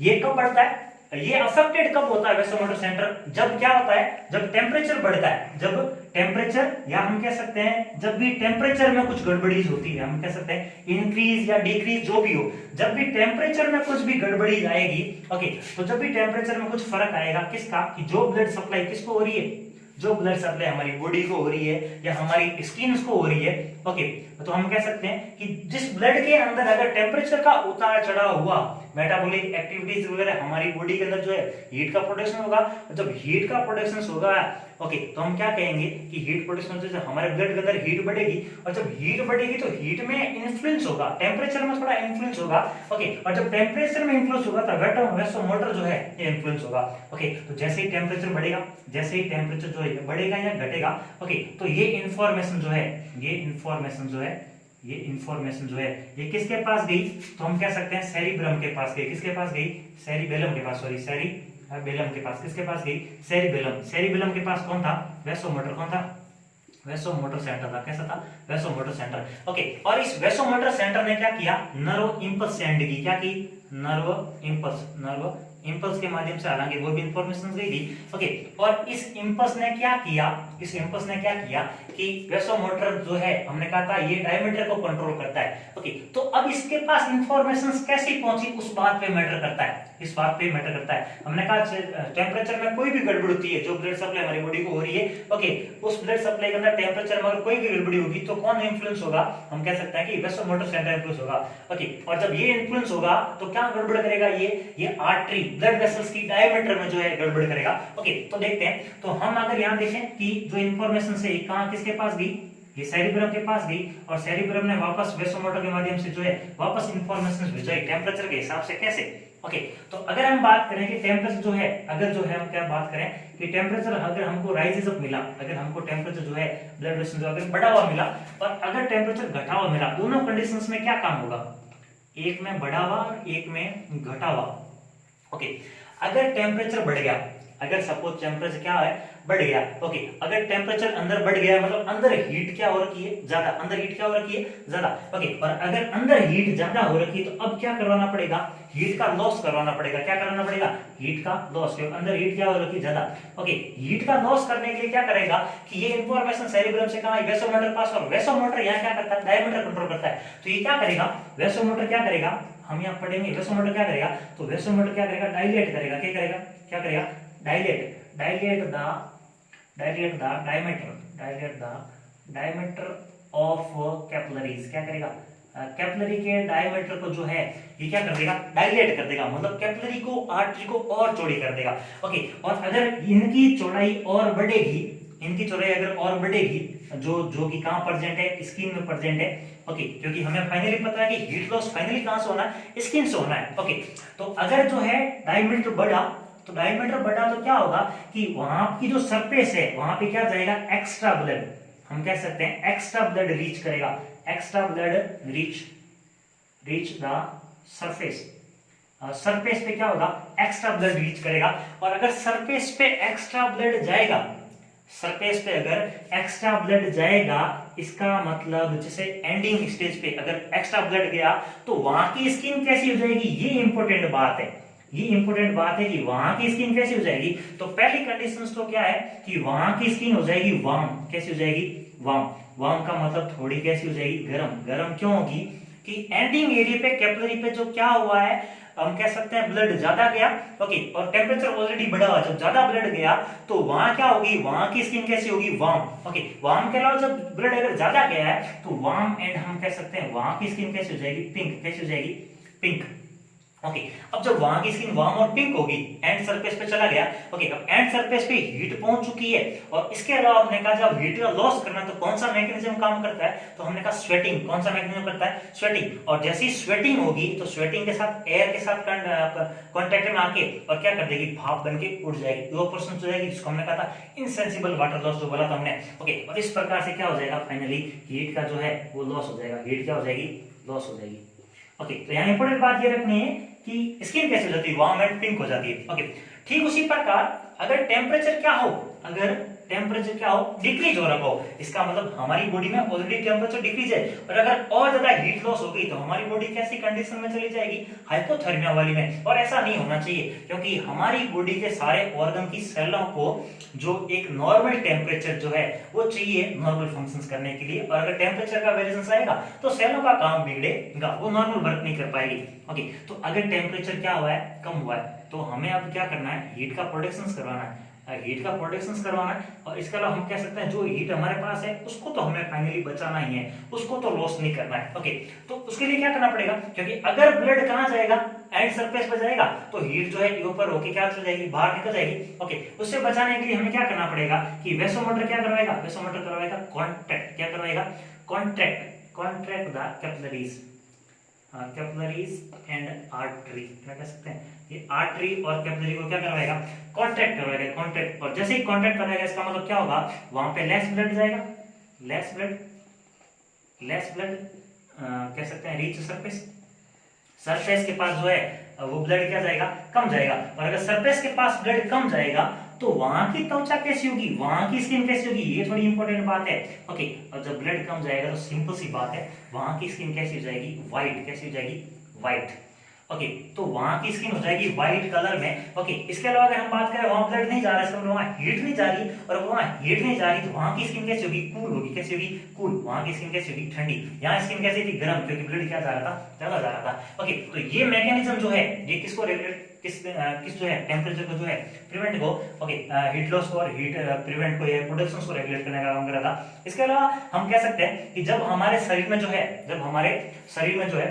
ये कब बढ़ता है? ये अफेक्टेड कब होता है वेसोमोटर सेंटर? जब क्या होता है? जब टेम्परेचर बढ़ता है। जब टेम्परेचर, या हम कह सकते हैं जब भी टेम्परेचर में कुछ गड़बड़ी होती है, हम कह सकते हैं इंक्रीज या डिक्रीज जो भी हो, जब भी टेम्परेचर में कुछ भी गड़बड़ी आएगी, ओके, तो जब भी टेम्परेचर में कुछ फर्क आएगा किसका? कि जो ब्लड सप्लाई किसको हो रही है? जो ब्लड सप्लाई हमारी बॉडी को हो रही है या हमारी स्किन को हो रही है। ओके, तो हम कह सकते हैं कि जिस ब्लड के अंदर अगर टेम्परेचर का उतार चढ़ाव हुआ, मेटाबॉलिक एक्टिविटीज वगैरह हमारी बॉडी के अंदर जो है हीट का प्रोडक्शन होगा। जब हीट का प्रोडक्शन होगा, ओके, तो हम क्या कहेंगे कि हीट प्रोडक्शन से हमारे ब्लड के अंदर हीट बढ़ेगी, और जब हीट बढ़ेगी तो हीट में इन्फ्लुएंस होगा, टेम्परेचर में थोड़ा इन्फ्लुएंस होगा। ओके, और जब टेम्परेचर में इन्फ्लुएंस होगा तो वेसोमोटर जो है ये इन्फ्लुएंस होगा। ओके, तो जैसे ही टेम्परेचर बढ़ेगा, जैसे ही टेम्परेचर जो है बढ़ेगा या घटेगा, ओके, तो ये इंफॉर्मेशन जो है ये किसके पास गई? तो हम कह सकते हैं सेरिब्रम के पास गई। किसके पास गई? सेरिबेलम के पास, सॉरी, सेरिबेलम के पास। किसके पास गई? सेरिबेलम के पास कौन था? वेसोमोटर। कौन था? वेसोमोटर सेंटर था। कैसा था? Vasomotor centre. ओके, और इस वेसोमोटर सेंटर ने क्या किया? नर्व इंपल्स सेंड की। क्या की? नर्व इंपल्स के माध्यम से, हालांकि वो भी इंफॉर्मेशन गई थी। ओके, और इस इंपल्स ने क्या किया कि वेसोमोटर जो है, हमने कहा था ये डायमीटर को कंट्रोल करता है। ओके, तो अब इसके पास इंफॉर्मेशन कैसे पहुंची उस बात पे मैटर करता है। हमने कहा टेम्परेचर में कोई भी गड़बड़ होती है, जो ब्लड सप्लाई हमारी बॉडी को हो रही है, ओके, उस ब्लड सप्लाई के अंदर टेम्परेचर में अगर कोई भी गड़बड़ी होगी तो कौन इन्फ्लुएंस होगा? हम कह सकते हैं कि वेसोमोटर सेंटर इन्फ्लुएंस होगा। ओके, और जब ये इन्फ्लुएंस होगा तो क्या गड़बड़ करेगा? ये आर्टरी, ब्लड वेसल्स की डायमीटर में जो है गड़बड़ करेगा। ओके, तो देखते हैं। तो हम अगर यहाँ देखें कि जो इन्फॉर्मेशन से कहां किसके पास गई? ये सेरिब्रम के पास गई, और सेरिब्रम ने वापस वेसोमोटर के माध्यम से जो है वापस इंफॉर्मेशन भेजाई टेम्परेचर के हिसाब से। कैसे? ओके, तो अगर हम बात करें कि टेम्परेचर जो है, हम क्या बात करें कि टेम्परेचर अगर हमको राइजेस अप मिला, अगर हमको टेम्परेचर जो है ब्लड प्रेशर जो अगर बढ़ा हुआ मिला और अगर टेम्परेचर घटा हुआ मिला, दोनों कंडीशंस में क्या काम होगा? एक में बढ़ा हुआ और एक में घटा हुआ। ओके, अगर टेम्परेचर बढ़ गया, अगर सपोज टेम्परेचर क्या है? बढ़ गया। ओके, अगर टेम्परेचर अंदर बढ़ गया मतलब अंदर हीट क्या हो रखी है? ज्यादा। ओके, और अगर अंदर हीट ज्यादा हो रखी है तो अब क्या करवाना पड़ेगा? हीट का लॉस करवाना पड़ेगा। क्या करवाना पड़ेगा? हीट का लॉस, क्योंकि अंदर हीट क्या हो रखी है? ज्यादा। ओके, हीट का लॉस करने के लिए क्या करेगा कि ये इंफॉर्मेशन सेरिब्रम से कहां? वेसोमोटर पास, और वेसोमोटर यहाँ क्या करता है? डायमीटर कंट्रोल करता है। तो ये क्या करेगा? वेसोमोटर क्या करेगा? हम यहाँ पढ़ेंगे वेसोमोटर क्या करेगा। तो वेसोमोटर क्या करेगा? डायलेट करेगा। क्या करेगा? Dilate the diameter of capillaries. क्या करेगा? कैपिलरी के डायमीटर को जो है ये क्या कर देगा? डायलेट कर देगा, मतलब कैपिलरी को, आर्टरी को और चौड़ी कर देगा। ओके, और अगर इनकी चौड़ाई और बढ़ेगी इनकी चौड़ाई अगर और बढ़ेगी, जो कि कहाँ प्रेजेंट है, स्किन में प्रेजेंट है, ओके, क्योंकि हमें फाइनली पता है कि हीट लॉस फाइनली कहाँ से होना है, स्किन से होना है, ओके। तो अगर जो है डायमीटर बढ़ा, तो डायमीटर बढ़ा तो क्या होगा कि वहां की जो सरफेस है वहां पे क्या जाएगा, एक्स्ट्रा ब्लड, हम कह सकते हैं एक्स्ट्रा ब्लड रीच करेगा, extra blood reach the surface, surface पे क्या होगा, एक्स्ट्रा ब्लड रीच करेगा। और अगर सरफेस पे एक्स्ट्रा ब्लड जाएगा, सरफेस पे अगर एक्स्ट्रा ब्लड जाएगा, इसका मतलब जैसे एंडिंग स्टेज पे अगर एक्स्ट्रा ब्लड गया तो वहां की स्किन कैसी हो जाएगी, ये इंपॉर्टेंट बात है, ये इंपॉर्टेंट बात है कि वहां की स्किन कैसी हो जाएगी। तो पहली कंडीशन तो क्या है कि वहां की स्किन हो जाएगी वार्म, कैसी हो जाएगी, वार्म, वार्म का मतलब थोड़ी कैसी हो जाएगी, गरम, गरम क्यों होगी कि एंडिंग एरिया पे कैपिलरी पे जो क्या हुआ है, हम कह सकते हैं ब्लड ज्यादा गया, ओके, और टेम्परेचर ऑलरेडी बढ़ा हुआ, जब ज्यादा ब्लड गया तो वहां क्या होगी, वहां की स्किन कैसी होगी, वार्म, ओके। वार्म के अलावा जब ब्लड अगर ज्यादा गया है तो वार्म एंड हम कह सकते हैं वहां की स्किन कैसी हो जाएगी, पिंक, कैसी हो जाएगी, पिंक, ओके। अब जब वहां की स्किन वार्म और पिंक होगी, एंड सरफेस पे चला गया, ओके, अब एंड सरफेस पे हीट पहुंच चुकी है, और इसके अलावा हमने कहा जब हीट का लॉस करना है तो कौन सा मैकेनिज्म काम करता है, तो हमने कहा स्वेटिंग, कौन सा मैकेनिज्म करता है, स्वेटिंग। और जैसी स्वेटिंग होगी तो स्वेटिंग के साथ एयर के साथ कांटेक्ट में आके और क्या कर देगी, भाप बन के उड़ जाएगी, इवेपोरेशन हो जाएगी, जिसको हमने कहा था इनसेंसिबल वाटर लॉस, जो बोला था हमने, ओके। और इस प्रकार से क्या हो जाएगा, फाइनली हीट का जो है वो लॉस हो जाएगा, हीट क्या हो जाएगी, लॉस हो जाएगी, ओके। तो यहाँ इंपॉर्टेंट बात ये रखनी है कि स्किन कैसे हो जाती है, वार्म एंड पिंक हो जाती है, ओके। ठीक उसी प्रकार अगर टेम्परेचर क्या हो, अगर टेम्परेचर क्या हो, डिक्रीज हो रहा हो, इसका मतलब हमारी बॉडी में ऑलरेडी टेम्परेचर डिक्रीज है, और अगर और ज्यादा हीट लॉस हो गई तो हमारी बॉडी कैसी कंडीशन में चली जाएगी, हाइपोथर्मिया वाली में। और ऐसा नहीं होना चाहिए, क्योंकि हमारी बॉडी के सारे ऑर्गन की सेलों को जो एक नॉर्मल टेम्परेचर जो है वो चाहिए नॉर्मल फंक्शंस करने के लिए, और अगर टेम्परेचर का वेरिएशन आएगा तो सेलों का काम बिगड़ेगा, वो नॉर्मल वर्क नहीं कर पाएगी, ओके। तो अगर टेम्परेचर क्या हुआ है, कम हुआ है, तो हमें अब क्या करना है, हीट का प्रोडक्शन करवाना है, हीट का प्रोडक्शन करवाना है। और इसके अलावा हम कह सकते हैं जो हीट हमारे पास है उसको तो हमें फाइनली बचाना ही है, उसको तो लॉस नहीं करना है, ओके। तो उसके लिए क्या करना पड़ेगा, क्योंकि अगर ब्लड कहां जाएगा, एंड सरफेस पर जाएगा, तो हीट जो है ऊपर होके क्या चल जाएगी, बाहर निकल जाएगी, ओके। उससे बचाने के लिए हमें क्या करना पड़ेगा कि वेसोमोटर क्या करवाएगा, वेसोमोटर करवाएगा कॉन्ट्रैक्ट, क्या करवाएगा, contract the capillaries, capillaries and artery, क्या कह सकते हैं, ये आर्टरी और कैपिलरी को क्या करवाएगा, कॉन्ट्रैक्ट करवाएगा, कॉन्ट्रैक्ट। और जैसे ही कॉन्ट्रैक्ट करवाएगा इसका मतलब क्या होगा, वहां पे लेस ब्लड जाएगा, लेस ब्लड कह सकते हैं रीच सरफेस, सरफेस के पास जो है वो ब्लड क्या जाएगा, कम जाएगा। और अगर सरफेस के पास ब्लड कम जाएगा तो वहां की त्वचा कैसी होगी, वहां की स्किन कैसी होगी, ये थोड़ी इंपॉर्टेंट बात है, ओके। और जब ब्लड कम जाएगा तो सिंपल सी बात है, वहां की स्किन कैसी हो जाएगी, व्हाइट, कैसी हो जाएगी, व्हाइट, ओके। तो वहां की स्किन हो जाएगी व्हाइट कलर में, ओके। इसके अलावा अगर हम बात करें वहां ब्लड नहीं जा रहा है, इसका मतलब वहां हीट नहीं जा रही, और वहां हीट नहीं जा रही तो वहां की स्किन कैसी होगी, कूल होगी, कैसी होगी, कूल, वहां की स्किन कैसी होगी, ठंडी। यहाँ स्किन कैसी थी, गर्म, क्योंकि ब्लड क्या जा रहा था, ज्यादा जा रहा था, ओके। तो ये मैकेनिज्म जो है ये किसको रेगुलेट, किस जो है टेम्परेचर को जो है प्रिवेंट को, ओके, हीट लॉस को और हीट प्रिवेंट को, ये प्रोडक्शंस को रेगुलेट करने का काम कर रहा था। इसके अलावा हम कह सकते हैं कि जब हमारे शरीर में जो है, जब हमारे शरीर में जो है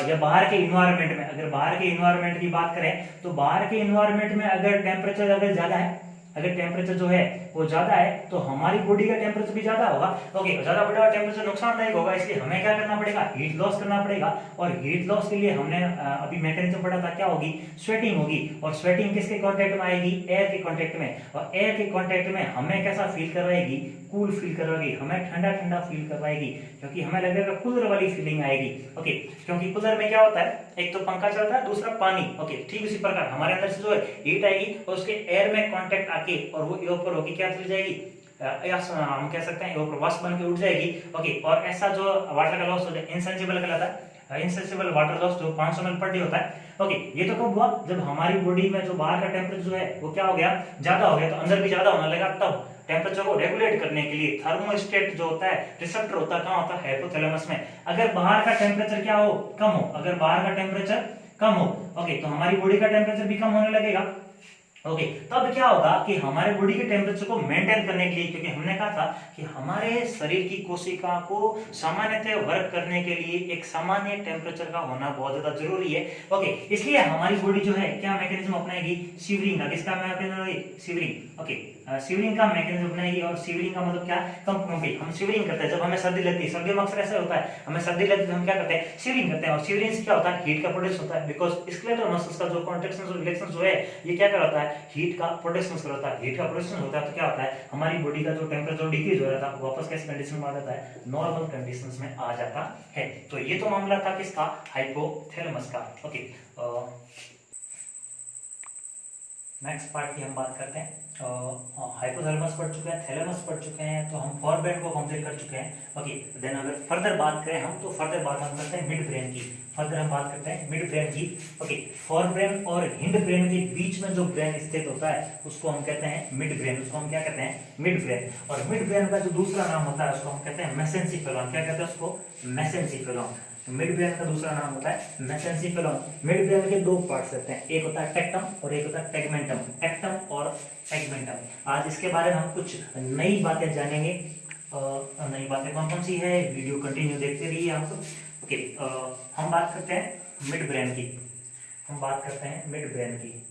या बाहर के इन्वायरमेंट में, अगर बाहर के इन्वायरमेंट की बात करें तो बाहर के इन्वायरमेंट में अगर टेम्परेचर अगर ज्यादा है, अगर टेम्परेचर जो है वो ज्यादा है तो हमारी बॉडी का टेम्परेचर भी ज्यादा होगा, ओके। ज्यादा बढ़ा टेम्परेचर नुकसानदायक होगा, इसलिए हमें क्या करना पड़ेगा, हीट लॉस करना पड़ेगा। और हीट लॉस के लिए हमने अभी मैकेनिज्म पढ़ा था, क्या होगी, स्वेटिंग होगी। और स्वेटिंग किसके कांटेक्ट में आएगी, एयर के कांटेक्ट में, और एयर के कांटेक्ट में हमें कैसा फील करवाएगी, कूल फील करवाएगी, हमें ठंडा ठंडा फील करवाएगी, क्योंकि हमें लगेगा कूलर वाली फीलिंग आएगी, ओके। क्योंकि कूलर में क्या होता है, एक तो पंखा चलता है, दूसरा पानी, ओके। ठीक उसी प्रकार हमारे अंदर से जो है हीट आएगी और उसके एयर में कांटेक्ट आके और वो ऊपर होके क्या चली जाएगी, हम कह सकते हैं ऊपर वाष्प बन के उठ जाएगी, ओके। और ऐसा जो वाटर का लॉस हो जाए इनसेंसिबल कहलाता है, इनसेंसिबल वाटर लॉस जो 500 ml पर डे होता है, ओके। ये तो कब हुआ, जब हमारी बॉडी में जो बाहर का टेम्परेचर जो है वो क्या हो गया, ज्यादा हो गया, तो अंदर भी ज्यादा होने लगा। तब टेम्परेचर को रेगुलेट करने के लिए थर्मोस्टेट जो होता है, रिसेप्टर होता है, कहाँ होता है, हाइपोथैलेमस में। अगर बाहर का टेम्परेचर क्या हो, कम हो, अगर बाहर का टेम्परेचर कम हो, ओके, तो हमारी बॉडी का टेम्परेचर भी कम होने लगेगा, ओके। तब क्या होगा कि हमारे बॉडी के टेम्परेचर को मेंटेन करने के लिए, क्योंकि हमने कहा था कि हमारे शरीर की कोशिका को सामान्यतः वर्क करने के लिए एक सामान्य टेम्परेचर का होना बहुत ज्यादा जरूरी है, ओके। इसलिए हमारी बॉडी जो है क्या मैकेनिज्म अपनाएगी, शिवरिंग का, किसका मैकेनिज्म, शिवरिंग, ओके, शिवरिंग का मैकेनिज्म बनाएगी। और शिवरिंग का मतलब क्या, कंपन। हम शिवरिंग करते हैं जब हमें सर्दी लगती है, सर्दियों में अक्सर ऐसा होता है, हमें सर्दी लगती है तो हम क्या करते हैं, शिवरिंग करते हैं। और शिवरिंग से क्या होता है, हीट का प्रोड्यूस होता है, बिकॉज स्केलेटल मसल्स का जो कॉन्ट्रैक्शन और रिलैक्सेशन जो है ये क्या कराता है, हीट का प्रोडक्शन कराता है। हीट का प्रोडक्शन होता है तो क्या होता है, हमारी बॉडी का जो टेम्परेचर डिक्रीज हो रहा था वापस कैसे कंडीशन में आ जाता है, नॉर्मल कंडीशंस में आ जाता है। तो ये तो मामला था किसका, हाइपोथैलेमस का। ओके, नेक्स्ट पार्ट की हम बात करते हैं। हाइपोथैलेमस पढ़ चुके हैं, थैलेमस पढ़ चुके हैं, तो हम फोरब्रेन को कंप्लीट कर चुके हैं। ओके, देन अगर फर्दर बात करें हम, तो फर्दर बात हम करते हैं मिड ब्रेन की। फर्दर हम बात करते हैं मिड ब्रेन की। ओके, फोरब्रेन और हिंड ब्रेन के बीच में जो ब्रेन स्थित होता है उसको हम कहते हैं मिड ब्रेन। उसको हम क्या कहते हैं, मिड ब्रेन। और मिड ब्रेन का जो दूसरा नाम होता है उसको हम कहते हैं मेसेंसिफेलॉन। क्या कहते हैं उसको, मेसेंसिफेलॉन। मिड ब्रेन का दूसरा नाम होता है मेसेंसिफेलॉन। मिड ब्रेन के दो पार्ट्स होते हैं, एक होता है टेक्टम और एक होता है टेगमेंटम। टेक्टम और टेगमेंटम। आज इसके बारे में हम कुछ नई बातें जानेंगे। नई बातें कौन कौन सी है, वीडियो कंटिन्यू देखते रहिए आप। ओके, हम बात करते हैं मिड ब्रेन की। हम बात करते हैं मिड ब्रेन की।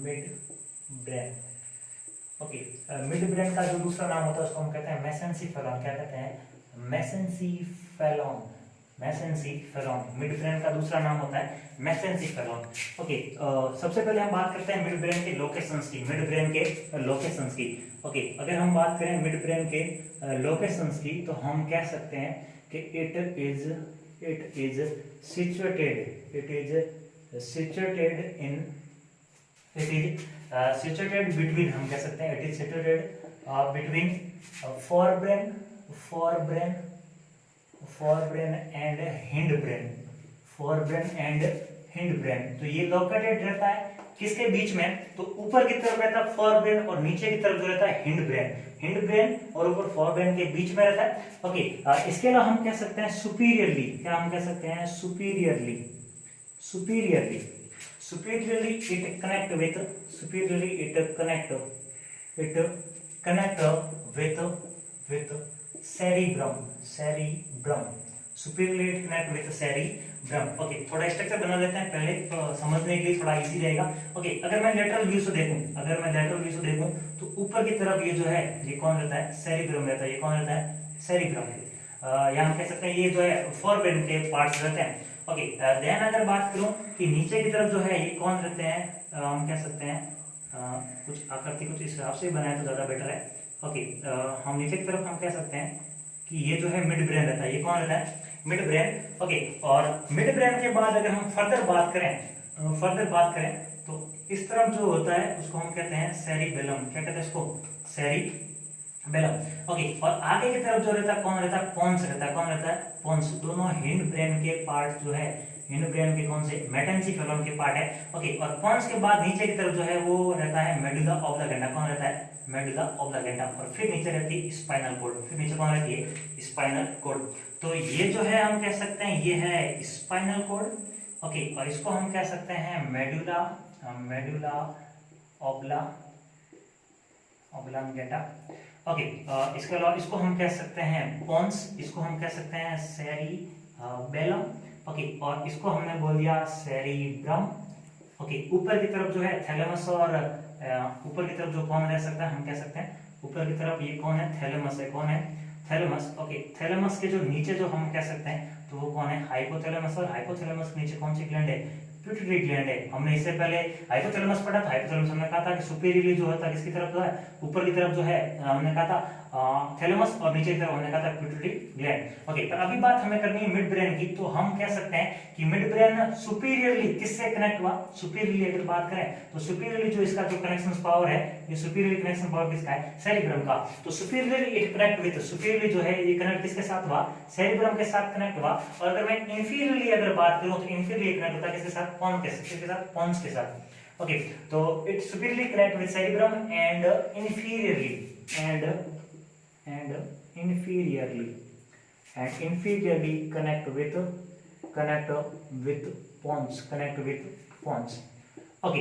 Mid brain. Okay, mid brain का जो दूसरा नाम होता है उसको हम कहते हैं मेसेंसिफेलॉन। क्या कहते हैं, मेसेंसिफेलॉन। मेसेंसिफेलॉन मिड ब्रेन का दूसरा नाम होता है मेसेंसिफेलॉन। ओके, सबसे पहले हम बात करते हैं मिड ब्रेन के लोकेशंस की। मिड ब्रेन के लोकेशंस की। ओके, अगर हम बात करें मिड ब्रेन के लोकेशंस की तो हम कह सकते हैं कि इट इज situated between, हम कह सकते हैं it is situated between forebrain and hindbrain। forebrain and hindbrain, तो ये लोकेटेड रहता है किसके बीच में, तो ऊपर की तरफ रहता है फोरब्रेन और नीचे की तरफ जो रहता है हिंडब्रेन। हिंडब्रेन और ऊपर फोरब्रेन के बीच में रहता है। ओके, इसके अलावा हम कह सकते हैं सुपीरियरली। क्या हम कह सकते हैं, superiorly it connect with cerebrum। Superiorly it connect with cerebrum। Okay, थोड़ा स्ट्रक्चर बना लेते हैं पहले, तो समझने के लिए थोड़ा इजी रहेगा। ओके, अगर मैं लेटरल व्यू से देखूं तो ऊपर की तरफ ये जो है ये कौन रहता है, सेरिब्रम रहता है। ये कौन रहता है, सेरिब्रम। या हम कह सकते हैं ये जो है फोरब्रेन के पार्ट्स रहते हैं। ओके, देन अगर बात करूं कि नीचे की तरफ जो है ये कौन रहते हैं, हम कह सकते हैं कुछ आकृति कुछ इस हिसाब से बनाए तो ज्यादा बेटर है। ओके, हम नीचे की तरफ हम कह सकते हैं कि ये जो है मिड ब्रेन रहता है। ये कौन रहता है, मिड ब्रेन। ओके, और मिड ब्रेन के बाद अगर हम फर्दर बात करें तो इस तरफ जो होता है उसको हम कहते हैं सेरिबेलम। क्या कहते हैं इसको, सेरिबेलम। ओके, और आगे की तरफ जो रहता है कौन रहता है, पोन्स रहता है। कौन रहता है, पोन्स। दोनों हिंड ब्रेन के पार्ट जो है, हिंड ब्रेन के कौन से, मेसेंसिफेलॉन के पार्ट है। ओके, और पोन्स के बाद नीचे की तरफ जो है वो रहता है मेडुला ऑब्लिंगुएटा। कौन रहता है, मेडुला ऑब्लिंगुएटा। और फिर नीचे रहती है स्पाइनल कॉर्ड। फिर नीचे कौन रहती है, स्पाइनल कॉर्ड। तो ये जो है हम कह सकते हैं ये है स्पाइनल कॉर्ड। ओके, और इसको हम कह सकते हैं मेडुला ऑब्लिंगुएटा। ओके, इसके अलावा इसको हम कह सकते हैं पोन्स, इसको हम कह सकते हैं सेरिबेलम। ओके, और इसको हमने बोल दिया सेरिब्रम। ओके, ऊपर की तरफ जो है थैलेमस, और ऊपर की तरफ जो कौन रह सकता है, हम कह सकते हैं ऊपर की तरफ ये कौन है, थैलेमस है। कौन है, थैलेमस। ओके, थैलेमस के जो नीचे जो हम कह सकते हैं तो वो कौन है, हाइपोथैलेमस। और हाइपोथैलेमस के नीचे कौन सी ग्लैंड है, पिट्यूटरी ग्लैंड है। हमने इससे पहले हाइपोथैलेमस पढ़ा था। हाइपोथैलेमस हमने कहा था कि सुपीरियरली जो होता है किसकी तरफ जो है, ऊपर की तरफ जो है हमने कहा था थैलेमस, और नीचे की तरफ हमने कहा था पिट्यूटरी ग्लैंड। ओके, पर अभी बात हमें करनी है मिड ब्रेन की। तो हम कह सकते हैं कि मिड ब्रेन सुपीरियरली किससे कनेक्ट हुआ, सुपीरियरली अगर बात करें तो सुपीरियरली जो इसका जो कनेक्शन पावर है, ये सुपीरियरली कनेक्शन पावर किसका है, सेरिब्रम का। तो superiorly it connect with, superiorly जो है ये कनेक्ट किसके साथ हुआ, सेरिब्रम के साथ कनेक्ट हुआ। और अगर मैं इंफीरियरली अगर बात करूं तो इंफीरियरली कनेक्ट होता है किसके साथ, पोन्स के साथ, पोन्स के साथ। ओके, तो it superiorly connect with cerebrum and inferiorly connect with pons. Okay,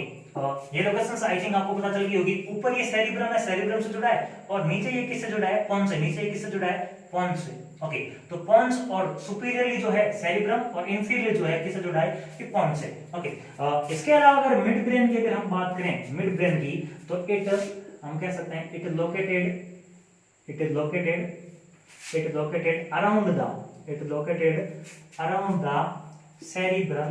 ये लोकेशंस आई थिंक आपको पता चल गई होगी। ऊपर ये सेरिब्रम है, सेरिब्रम से जुड़ा है, और नीचे ये किससे जुड़ा है, पोन्स से। नीचे ये किससे जुड़ा है, पोन्स से। ओके, तो पोन्स और सुपीरियरली जो है सेरिब्रम, और इंफीरियर जो है किससे जुड़ा है, ये पोन्स से। ओके, इसके अलावा अगर मिड ब्रेन की अगर हम बात करें, मिड ब्रेन की, तो इट हम कह सकते हैं it is located around the cerebral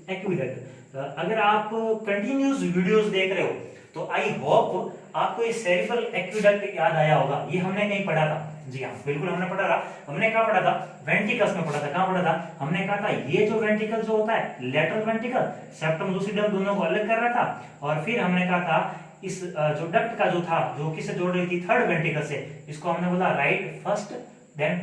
aqueduct. अगर आप कंटिन्यूस वीडियोस देख रहे हो तो आई होप आपको ये सेरिब्रल एक्वीडक्ट याद आया होगा। ये हमने नहीं पढ़ा था, जी हाँ बिल्कुल हमने पढ़ा था। हमने क्या पढ़ा था, वेंट्रिकल्स में पढ़ा था। कहाँ पढ़ा था, हमने कहा था ये जो वेंट्रिकल जो होता है, लेटरल वेंट्रिकल, सेप्टम लूसिडम, दोनों को अलग कर रहा था। और फिर हमने कहा था इस जो डक्ट का जो था, जो किससे जोड़ रही थी, थर्ड वेंट्रिकल से, इसको हमने बोला right first then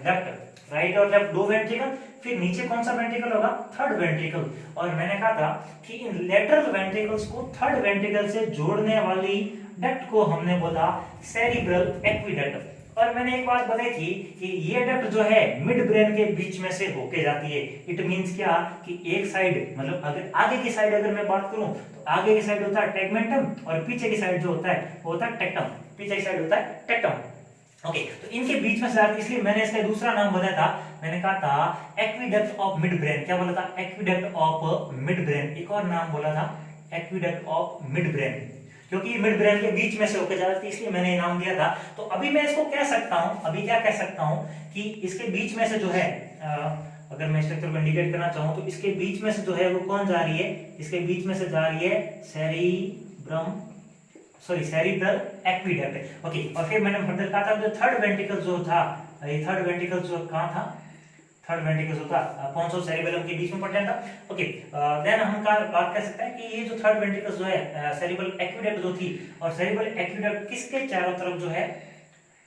left, right और लेफ्ट दो वेंट्रिकल, फिर नीचे कौन सा वेंट्रिकल होगा, थर्ड वेंट्रिकल। और मैंने कहा था कि इन लेटरल वेंट्रिकल्स को थर्ड वेंट्रिकल से जोड़ने वाली डक्ट को हमने बोला सेरिब्रल एक्वीडक्ट। और मैंने एक बात बताई थी कि ये डक्ट जो है मिड ब्रेन के बीच में से होके जाती है। इट मींस क्या कि एक साइड, मतलब अगर आगे की साइड अगर मैं बात करूं तो आगे की साइड होता है टेगमेंटम, और पीछे की साइड जो होता है वो होता है टेक्टम। पीछे की साइड होता है टेक्टम। ओके, तो इनके बीच में से, इसलिए मैंने इसका दूसरा नाम बताया था, मैंने कहा था एक्वीडक्ट ऑफ मिड ब्रेन। क्या बोला था, एक्वीडक्ट ऑफ मिड ब्रेन। एक और नाम बोला था एक्वीडक्ट ऑफ मिड ब्रेन, क्योंकि मिड ब्रेन के बीच में से होकर जा रही थी, इसलिए मैंने नाम दिया था। तो अभी मैं इसको कह सकता हूं, अभी क्या कह सकता हूं कि इसके बीच में से जो है, अगर मैं स्ट्रक्चर को इंडिकेट करना चाहूं तो इसके बीच में से जो है वो कौन जा रही है, इसके बीच में से जा रही है सेरिब्रल एक्वीडक्ट। ओके, और फिर मैंने फर्दर कहा था जो थर्ड वेंट्रिकल जो था, ये थर्ड वेंट्रिकल जो कहां था, थर्ड वेंट्रिकल होता पोन्स और सेरिबेलम के बीच में पड़ जाता। ओके, देन हम बात कर सकते हैं कि ये जो थर्ड वेंट्रिकल जो है, सेरिब्रल एक्वीडक्ट जो थी, और सेरिब्रल एक्वीडक्ट किसके चारों तरफ जो है,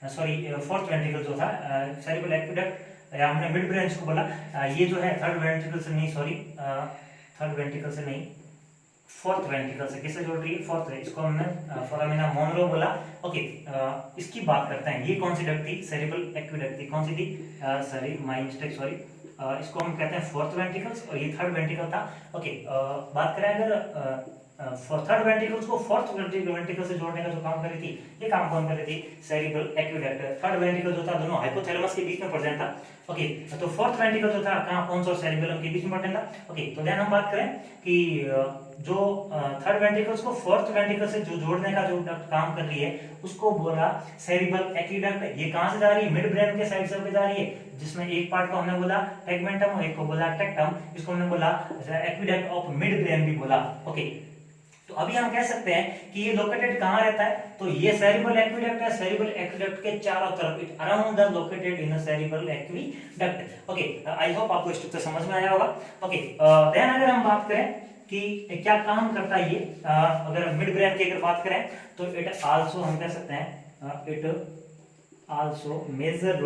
फोर्थ वेंट्रिकल जो था, सेरिब्रल एक्वीडक्ट या हमने मिड ब्रेन को बोला, ये जो है थर्ड वेंट्रिकल से नहीं, थर्ड वेंट्रिकल से नहीं, फोर्थ वेंट्रिकल से किससे जोड़ रही है, फोर्थ। इसको हमने फोरामिना मोनरो बोला। ओके, इसकी बात करते हैं। ये कौन सी डक्ट थी, सेरिब्रल एक्वीडक्ट थी। कौन सी थी, माय मिस्टेक, इसको हम कहते हैं फोर्थ वेंट्रिकल्स, और ये थर्ड वेंट्रिकल था। ओके, बात करें अगर थर्ड वेंट्रिकल्स को फोर्थ वेंट्रिकल से जोड़ने का जो काम कर रही थी, ये काम कौन कर रही थी, सेरिब्रल एक्वीडक्ट। थर्ड वेंट्रिकल जो था दोनों हाइपोथैलेमस के बीच में प्रेजेंट था। ओके, तो फोर्थ वेंट्रिकल जो था कहां, पोन्स और सेरिबेलम के बीच में प्रेजेंट था। ओके, तो देन हम बात करें कि जो थर्ड वेंट्रिकल्स को फोर्थ वेंट्रिकल से जो जोड़ने का जो काम कर रही है, उसको बोला सेरिब्रल एक्वीडक्ट। ये कहां से जा रही है, मिड ब्रेन के साइड से होकर जा रही है, जिसमें एक पार्ट को हमने बोला टेगमेंटम और एक को बोला टेक्टम। इसको हमने बोला एक्वीडक्ट ऑफ मिड ब्रेन भी बोला। ओके, तो अभी हम कह सकते हैं कि ये लोकेटेड कहां रहता है, तो ये सेरिब्रल एक्वीडक्ट है। सेरिब्रल एक्वीडक्ट के चारों तरफ, it around the located in cerebral aqueduct. Okay, I hope आपको स्ट्रक्चर समझ में आया होगा। ओके, देन अगर हम बात करें कि क्या काम करता है ये, अगर मिड ब्रेन की अगर बात करें तो इट आल्सो हम कह सकते हैं it also major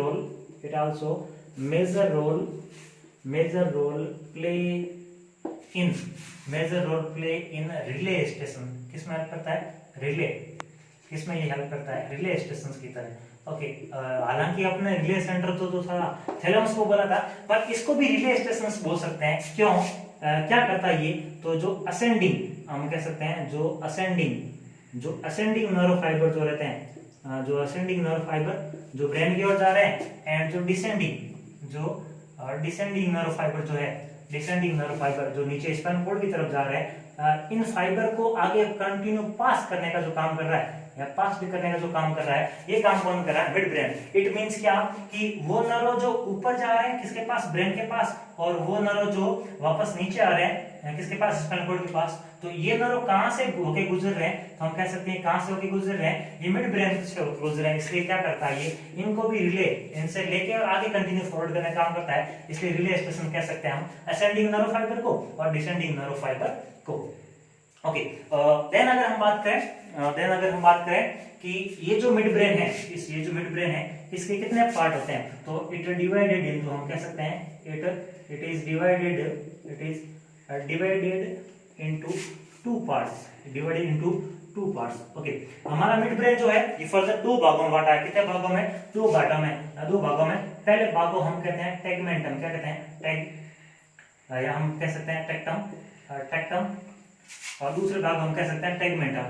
role play in relay station. किसमें हेल्प करता है, रिले, किसमें ये हेल्प करता है, रिले स्टेशन की तरह। ओके, हालांकि अपने रिले सेंटर तो था थैलेमस को बोला था, पर इसको भी रिले स्टेशन बोल सकते हैं। क्यों, क्या करता है ये, तो जो असेंडिंग हम कह सकते हैं, जो असेंडिंग नर्व फाइबर जो रहते हैं, जो असेंडिंग नर्व फाइबर जो ब्रेन की ओर जा रहे हैं, एंड जो डिसेंडिंग नर्व फाइबर जो है, डिसेंडिंग नर्व फाइबर जो नीचे स्पाइन कोड की तरफ जा रहे हैं, इन फाइबर को आगे कंटिन्यू पास करने का जो काम कर रहा है, या पास भी करने का जो काम कर रहा है, ये काम कौन कर रहा है, मिड ब्रेन। इट मींस क्या कि वो नर्व जो ऊपर जा रहे हैं किसके पास, ब्रेन के पास, और वो नर्व जो वापस नीचे आ रहे हैं किसके पास, स्पाइनल कॉर्ड के पास। तो ये नर्व कहां से होके गुजर रहे हैं, तो हम कह सकते हैं कहां से होके गुजर रहे हैं, ये मिड ब्रेन से होके गुजर रहे हैं। इसलिए क्या करता है ये, इनको भी रिले, इनसे लेके और आगे कंटिन्यू फॉरवर्ड करने का काम करता है। इसलिए रिले स्टेशन कह सकते हैं हम असेंडिंग नर्व फाइबर को और डिसेंडिंग नर्व फाइबर को। ओके, देन अगर हम बात करें कि ये जो मिड ब्रेन है, ये जो मिड ब्रेन है, इसके कितने पार्ट होते हैं, तो इट डिवाइडेड इनटू, हम कह सकते हैं it is divided into two two parts. Okay, हमारा मिड ब्रेन जो है ये फर्दर दो भागों में बांटा है। कितने भागों में? दो भागों में। पहले भाग को हम कहते हैं टेगमेंटम। क्या कहते हैं? टैग, या हम कह सकते हैं टेक्टम, और दूसरे भाग हम कह सकते हैं टेगमेंटम।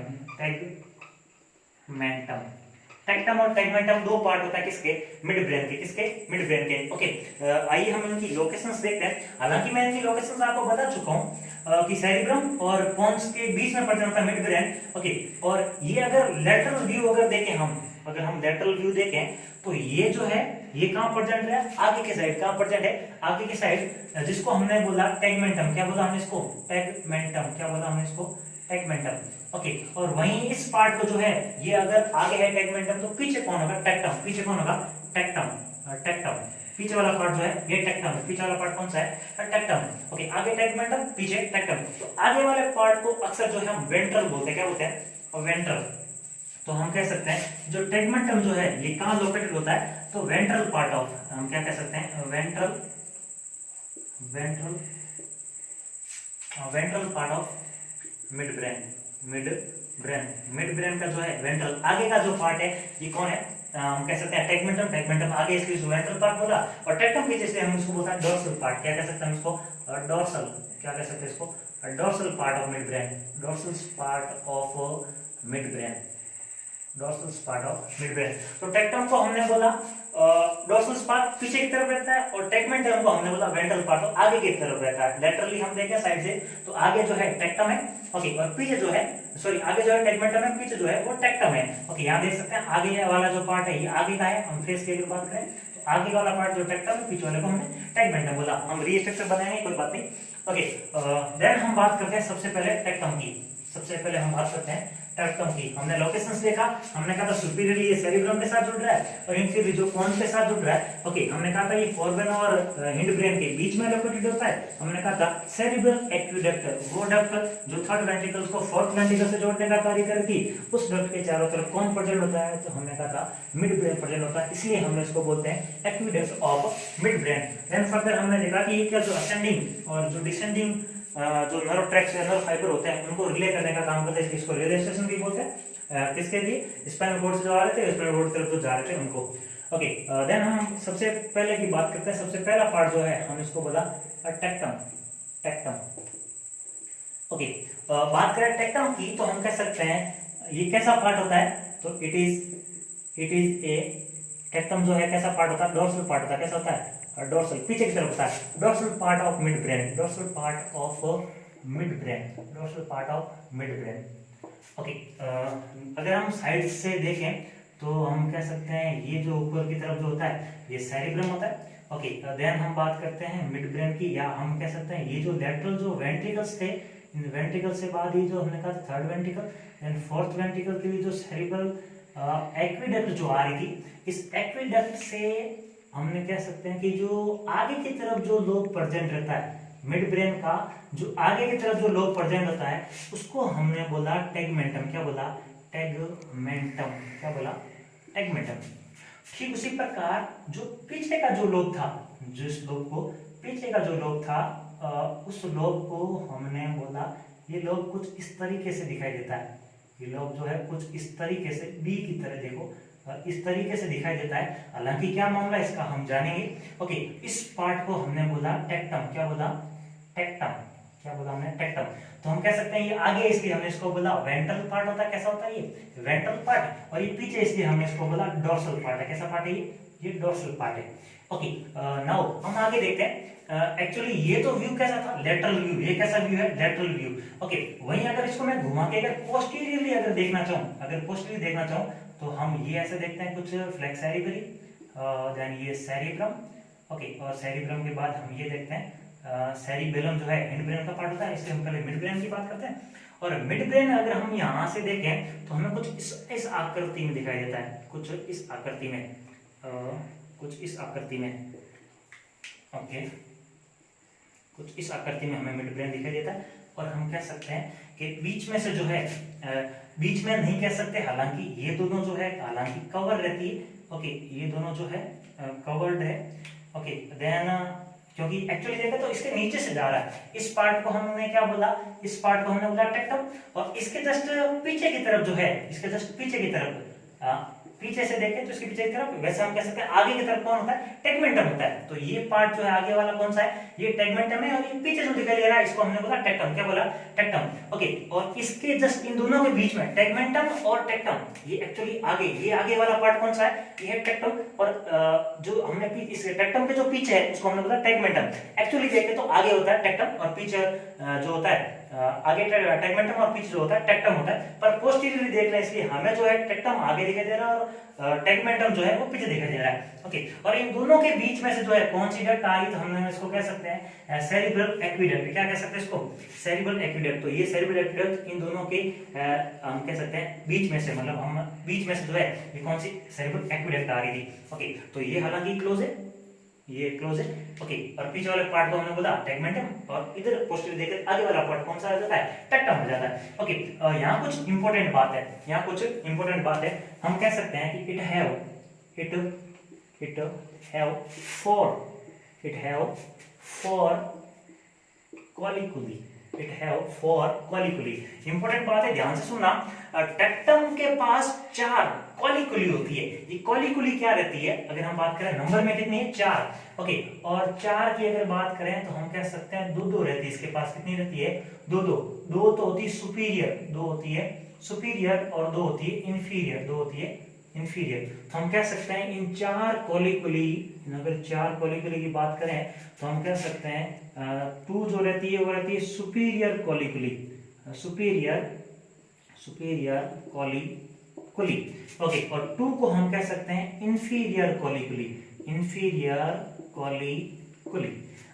टेक्टम और टेगमेंटम दो पार्ट होता है किसके? मिड ब्रेन के। किसके? मिड ब्रेन के। ओके, आइए हम इनकी लोकेशंस देखते हैं। हालांकि मैं इनकी लोकेशंस आपको बता चुका हूं कि सेरिब्रम और पोन्स के बीच में पड़ जाता है मिड ब्रेन। ओके, और ये अगर लेटरल व्यू अगर देखें हम, अगर हम लेटरल व्यू देखें तो ये जो है ये कहां प्रेजेंट है? आगे के साइड। कहां प्रेजेंट है? आगे की साइड, जिसको हमने बोला टेगमेंटम। क्या बोला हमने इसको? टेगमेंटम। क्या बोला हमने इसको? टेगमेंटम। ओके, और वहीं इस पार्ट को जो है ये अगर आगे है टेगमेंटम तो पीछे कौन होगा? टेक्टम। पीछे कौन होगा? टेक्टम। पीछे वाला पार्ट जो है ये टेक्टम है। पीछे वाला पार्ट कौन सा है? टेक्टम। ओके, आगे टेगमेंटम, पीछे टेक्टम। तो आगे वाले पार्ट को अक्सर जो है हम वेंट्रल बोलते हैं। क्या बोलते हैं? वेंट्रल। तो हम कह सकते हैं जो टेगमेंटम जो है ये कहां लोकेटेड होता है? तो वेंट्रल पार्ट ऑफ, हम क्या कह सकते हैं? Ventral part of mid brain का जो है वेंट्रल आगे का जो पार्ट है ये कौन है? हम कह सकते हैं टेगमेंटम आगे, इसलिए वेंट्रल पार्ट बोला, और टेक्टम पीछे, इसलिए हम इसको बोलते हैं डोर्सल पार्ट। क्या कह सकते हैं इसको? डोर्सल। क्या कह सकते हैं इसको? Dorsal part of mid brain. Dorsal part of mid brain. तो टेक्टम को हमने बोला डोर्सल पार्ट पीछे की तरफ रहता है, और टेगमेंटम को हमने बोला वेंट्रल पार्ट तो आगे की तरफ रहता है। लेटरली हम देखें साइड से तो आगे जो है टेक्टम है। ओके, और पीछे जो है, सॉरी, आगे जो है टेगमेंटम है, पीछे जो है वो टेक्टम है। ओके, यहाँ देख सकते हैं आगे वाला जो पार्ट है ये आगे का है। हम फेस की अगर बात करें तो आगे वाला पार्ट जो टेक्टम है, पीछे वाले को हमने टेगमेंटम बोला। हम रीस्ट्रक्चर बनाएंगे, कोई बात नहीं। ओके, देन हम बात करते हैं सबसे पहले टेक्टम की। हमने लोकेशंस देखा। हमने कहा था सुपीरियरली ये सेरिब्रम के साथ जुड़ रहा है और इनफीरियरली जो पोन्स के साथ जुड़ रहा है। ओके, हमने कहा था ये फोरब्रेन और हिंड ब्रेन के बीच में लोकेटेड होता है। हमने कहा था सेरिब्रल एक्विडक्ट, वो डक्ट जो थर्ड वेंट्रिकल्स को फोर्थ वेंट्रिकल से जोड़ने का कार्य करती, उस डक्ट के चारों तरफ कौन प्रेजेंट होता है? तो हमने कहा था मिड ब्रेन प्रेजेंट होता है, इसलिए हम इसको बोलते हैं aqueduct of midbrain. Then further हमने देखा कि ये क्या जो असेंडिंग और जो डिसेंडिंग जो नर्व ट्रैक्स या नर्व फाइबर होते हैं उनको रिले करने का काम करते हैं, इसको रिले स्टेशन भी बोलते हैं। किसके लिए? स्पाइनल कॉर्ड से जो आ रहे थे, स्पाइनल कॉर्ड तरफ जो जा रहे थे उनको। ओके, देन हम सबसे पहले की बात करते हैं। सबसे पहला पार्ट जो है हम इसको बोला टेक्टम। ओके, बात करें टेक्टम की तो हम कह सकते हैं ये कैसा पार्ट होता है? तो इट इज ए टेक्टम जो है कैसा पार्ट होता है? डोर्सल पार्ट होता है। कैसा होता है? डोर्सल, पीछे की तरफ होता है। Dorsal part of mid brain. Okay, अगर हम साइड से देखें तो हम कह सकते हैं ये जो ऊपर की तरफ जो होता है ये सेरिब्रम होता है। ओके, देन हम बात करते हैं मिड ब्रेन की, या हम कह सकते हैं ये जो लेटरल जो वेंट्रिकल्स थे, इन वेंट्रिकल से बाद ये जो हमने कहा था third ventricle, then fourth ventricle के लिए जो सेरिब्रल एक्विडक्ट जो आ रही थी, इस एक्विडक्ट से हमने कह सकते हैं कि जो आगे की तरफ जो लोब प्रेजेंट रहता है मिड ब्रेन का, जो आगे की तरफ जो लोब प्रेजेंट होता है उसको हमने बोला टेगमेंटम। क्या बोला? टेगमेंटम। ठीक उसी प्रकार जो पीछे का जो लोब था, जिस लोब को पीछे का जो लोब था उस लोब को हमने बोला, ये लोब कुछ इस तरीके से दिखाई देता है। ये लोब जो है कुछ इस तरीके से बी की तरह, देखो इस तरीके से दिखाई देता है। हालांकि क्या मामला इसका हम जानेंगे। ओके, इस पार्ट को हमने बोला टेक्टम। क्या बोला हमने? टेक्टम। तो हम कह सकते हैं ये आगे, इसलिए हमने इसको बोला वेंट्रल पार्ट होता है। कैसा होता है ये? Ventral part. और ये पीछे, इसलिए हमने इसको बोला डोर्सल पार्ट है। कैसा पार्ट है ये? डोर्सल पार्ट है। ओके, नाउ हम आगे देखते हैं। एक्चुअली ये तो व्यू कैसा था? Lateral view. ये कैसा व्यू है? Lateral view. ओके, वहीं अगर इसको मैं घुमा के अगर पोस्टीरियरली अगर देखना चाहूँ तो हम ये ऐसे देखते हैं कुछ फ्लेक्स सेरिब्री, देन ये सेरिब्रम। ओके, और सेरिब्रम के बाद हम ये देखते हैं सेरिबेलम जो है हिंड ब्रेन का पार्ट होता है, इसलिए हम पहले मिड ब्रेन की बात करते हैं। और मिड ब्रेन अगर हम यहाँ से देखें तो हमें कुछ इस आकृति में दिखाई देता है, कुछ इस आकृति में। ओके, कुछ इस आकृति में हमें मिड ब्रेन दिखाई देता है। और हम कह सकते हैं कि बीच में से जो है, बीच में नहीं कह सकते, हालांकि ये दोनों जो है कवर रहती है। ओके, ये दोनों जो है कवर्ड है। ओके, देन क्योंकि एक्चुअली देखा तो इसके नीचे से जा रहा है। इस पार्ट को हमने क्या बोला, इस पार्ट को हमने बोला टेक्टम, और इसके जस्ट पीछे की तरफ जो है, इसके जस्ट पीछे की तरफ, पीछे से देखें तो इसके पीछे की तरफ, वैसे हम कह सकते हैं आगे की तरफ कौन होता है, टेगमेंटम होता है। तो ये पार्ट जो है आगे वाला कौन सा है, ये टेगमेंटम है, और ये पीछे जो दिखाई दे रहा है इसको हमने बोला टेक्टम। क्या बोला, टेक्टम। ओके, और इसके जस्ट इन दोनों के बीच में टेगमेंटम और टेक्टम, ये एक्चुअली आगे, ये आगे वाला पार्ट कौन सा है, ये है टेक्टम, और जो हमने इस टेक्टम के जो पीछे है उसको हमने बोला टेगमेंटम। एक्चुअली देखें तो आगे होता है टेक्टम और पीछे जो होता है आगे टेगमेंटम और पीछे जो होता है टेक्टम होता है। पर पोस्टीरियरली देख रहे हैं इसलिए हमें जो है टेक्टम आगे दिखाई दे रहा है और टेगमेंटम जो है वो पीछे दिखाई दे रहा है। ओके, और इन दोनों के बीच में से जो है कौन सी डक्ट आ रही, तो हमने इसको कह सकते हैं सेरिब्रल एक्वीडक्ट। क्या कह सकते हैं इसको, सेरिब्रल एक्वीडक्ट। तो ये सेरिब्रल एक्वीडक्ट इन दोनों के हम कह सकते हैं बीच में से, मतलब हम बीच में से जो है ये कौन सी सेरिब्रल एक्वीडक्ट आ रही थी। ओके, तो ये हालांकि क्लोज है, ये क्लोज है। ओके, और पीछे वाले पार्ट को हमने बोला टेगमेंटम, और इधर पोस्टीरियर देखकर आगे वाला पार्ट कौन सा हो जाता है, टेक्टम हो जाता है। ओके, यहाँ कुछ इंपॉर्टेंट बात है, यहाँ कुछ इंपॉर्टेंट बात है। हम कह सकते हैं कि it have कॉलिकुली। इंपॉर्टेंट बात है, ध्यान से सुनना। टेक्टम के पास 4 कॉलिकुली होती है। ये कॉलिकुली क्या रहती है, अगर हम बात करें नंबर में कितनी है, 4। ओके, और 4 की अगर बात करें तो हम कह सकते हैं 2 रहती है इसके पास। कितनी रहती है, 2 तो होती है सुपीरियर, 2 होती है सुपीरियर, और 2 होती है इंफीरियर, 2 होती है इंफीरियर। तो हम कह सकते हैं इन 4 कॉलिकुली, अगर 4 कॉलिकुली की बात करें तो हम कह सकते हैं 2 जो रहती है वो रहती है सुपीरियर कॉलिकुली, सुपीरियर कॉलिकुली। ओके, और 2 को हम कह सकते हैं इंफीरियर कॉलिकुली, इंफीरियर कॉलिकुली।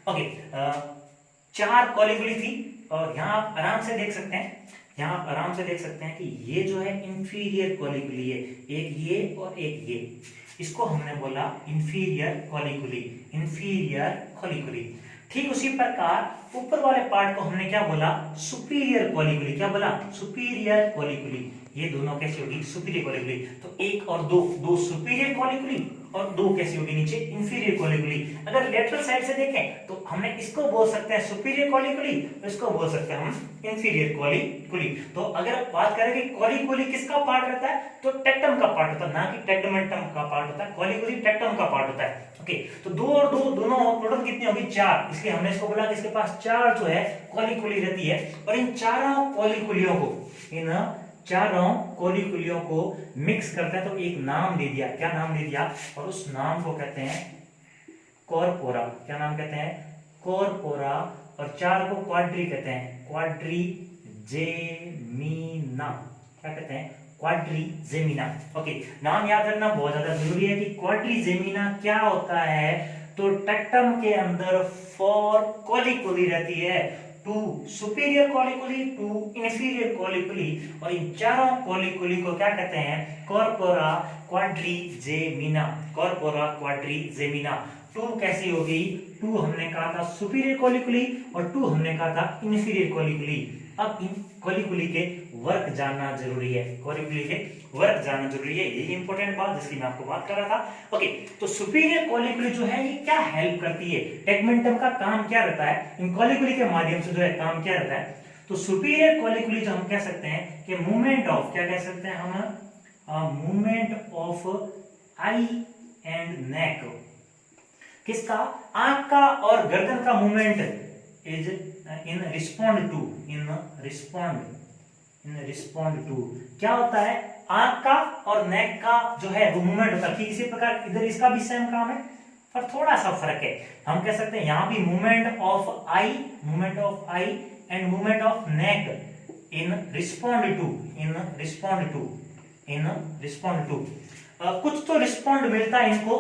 ओके, 4 कॉलिकुली थी, और यहाँ आप आराम से देख सकते हैं, यहाँ आप आराम से देख सकते हैं कि ये जो है इंफीरियर कॉलिकुली है, एक ये और एक ये, इसको हमने बोला इंफीरियर कॉलिकुली, इंफीरियर कॉलिकुली। ठीक उसी प्रकार ऊपर वाले पार्ट को हमने क्या बोला, सुपीरियर कॉलिकुली। क्या बोला, सुपीरियर कॉलिकुली। ये दोनों कैसी होगी, सुपीरियर कॉलिकुली। तो 1 और 2 सुपीरियर कॉलिकुली, और 2 कैसी होगी नीचे, इंफीरियर कॉलिकुली। अगर लेटरल साइड से देखें तो हमने इसको बोल सकते हैं सुपीरियर कॉलिकुली, इसको बोल सकते हैं हम इंफीरियर कॉलिकुली। तो अगर बात करें कि कॉलिकुली किसका पार्ट रहता है, तो टेक्टम का पार्ट होता है, ना कि टेगमेंटम का पार्ट होता है। कॉलिकुली टेक्टम का पार्ट होता है। ओके, तो 2 और 2 दोनों टोटल कितनी होगी, 4। इसलिए हमने इसको बोला कि इसके पास 4 जो है कॉलिकुली रहती है, और इन चारों कॉलिकुलियों को, इन चारों कॉलिकुलियों को मिक्स करते हैं तो एक नाम दे दिया। क्या नाम दे दिया, और उस नाम को कहते हैं कॉर्पोरा। क्या नाम कहते हैं, कॉर्पोरा। और 4 को क्वाड्री कहते हैं, क्वाड्रीजेमिना। क्या कहते हैं, क्वाड्रीजेमिना। ओके, नाम याद रखना बहुत ज्यादा जरूरी है कि क्वाड्रीजेमिना क्या होता है। तो टेक्टम के अंदर 4 कॉलिकुली रहती है, 2 सुपीरियर कॉलिकुली, 2 इंफीरियर कॉलिकुली, और इन चारों कॉलिकुली को क्या कहते हैं, कॉर्पोरा क्वाड्रीजेमिना, कॉर्पोरा क्वाड्रीजेमिना। 2 कैसी होगी, 2 हमने कहा था सुपीरियर कॉलिकुली, और 2 हमने कहा था इंफीरियर कॉलिकुली। अब इन कॉलिकुली के वर्क जानना जरूरी है, कॉलिकुली के वर्क जानना जरूरी है, यही इंपॉर्टेंट बात जिसकी मैं आपको बात कर रहा था। ओके, तो सुपीरियर कॉलिकुली जो है ये क्या हेल्प करती है, टेगमेंटम का काम क्या रहता है, इन कॉलिकुली के माध्यम से जो है काम क्या रहता है। तो सुपीरियर कॉलिकुली जो हम कह सकते हैं कि मूवमेंट ऑफ, क्या कह सकते हैं हम, movement of eye and neck. किसका, आंख का और गर्दन का movement is in respond to, क्या होता है, आंख का और नेक का जो है वो मूवमेंट होता है। ठीक इसी प्रकार इधर इसका भी सेम काम है, पर थोड़ा सा फर्क है। हम कह सकते हैं यहाँ भी movement of eye and movement of neck in respond to. कुछ तो रिस्पॉन्ड मिलता है इनको,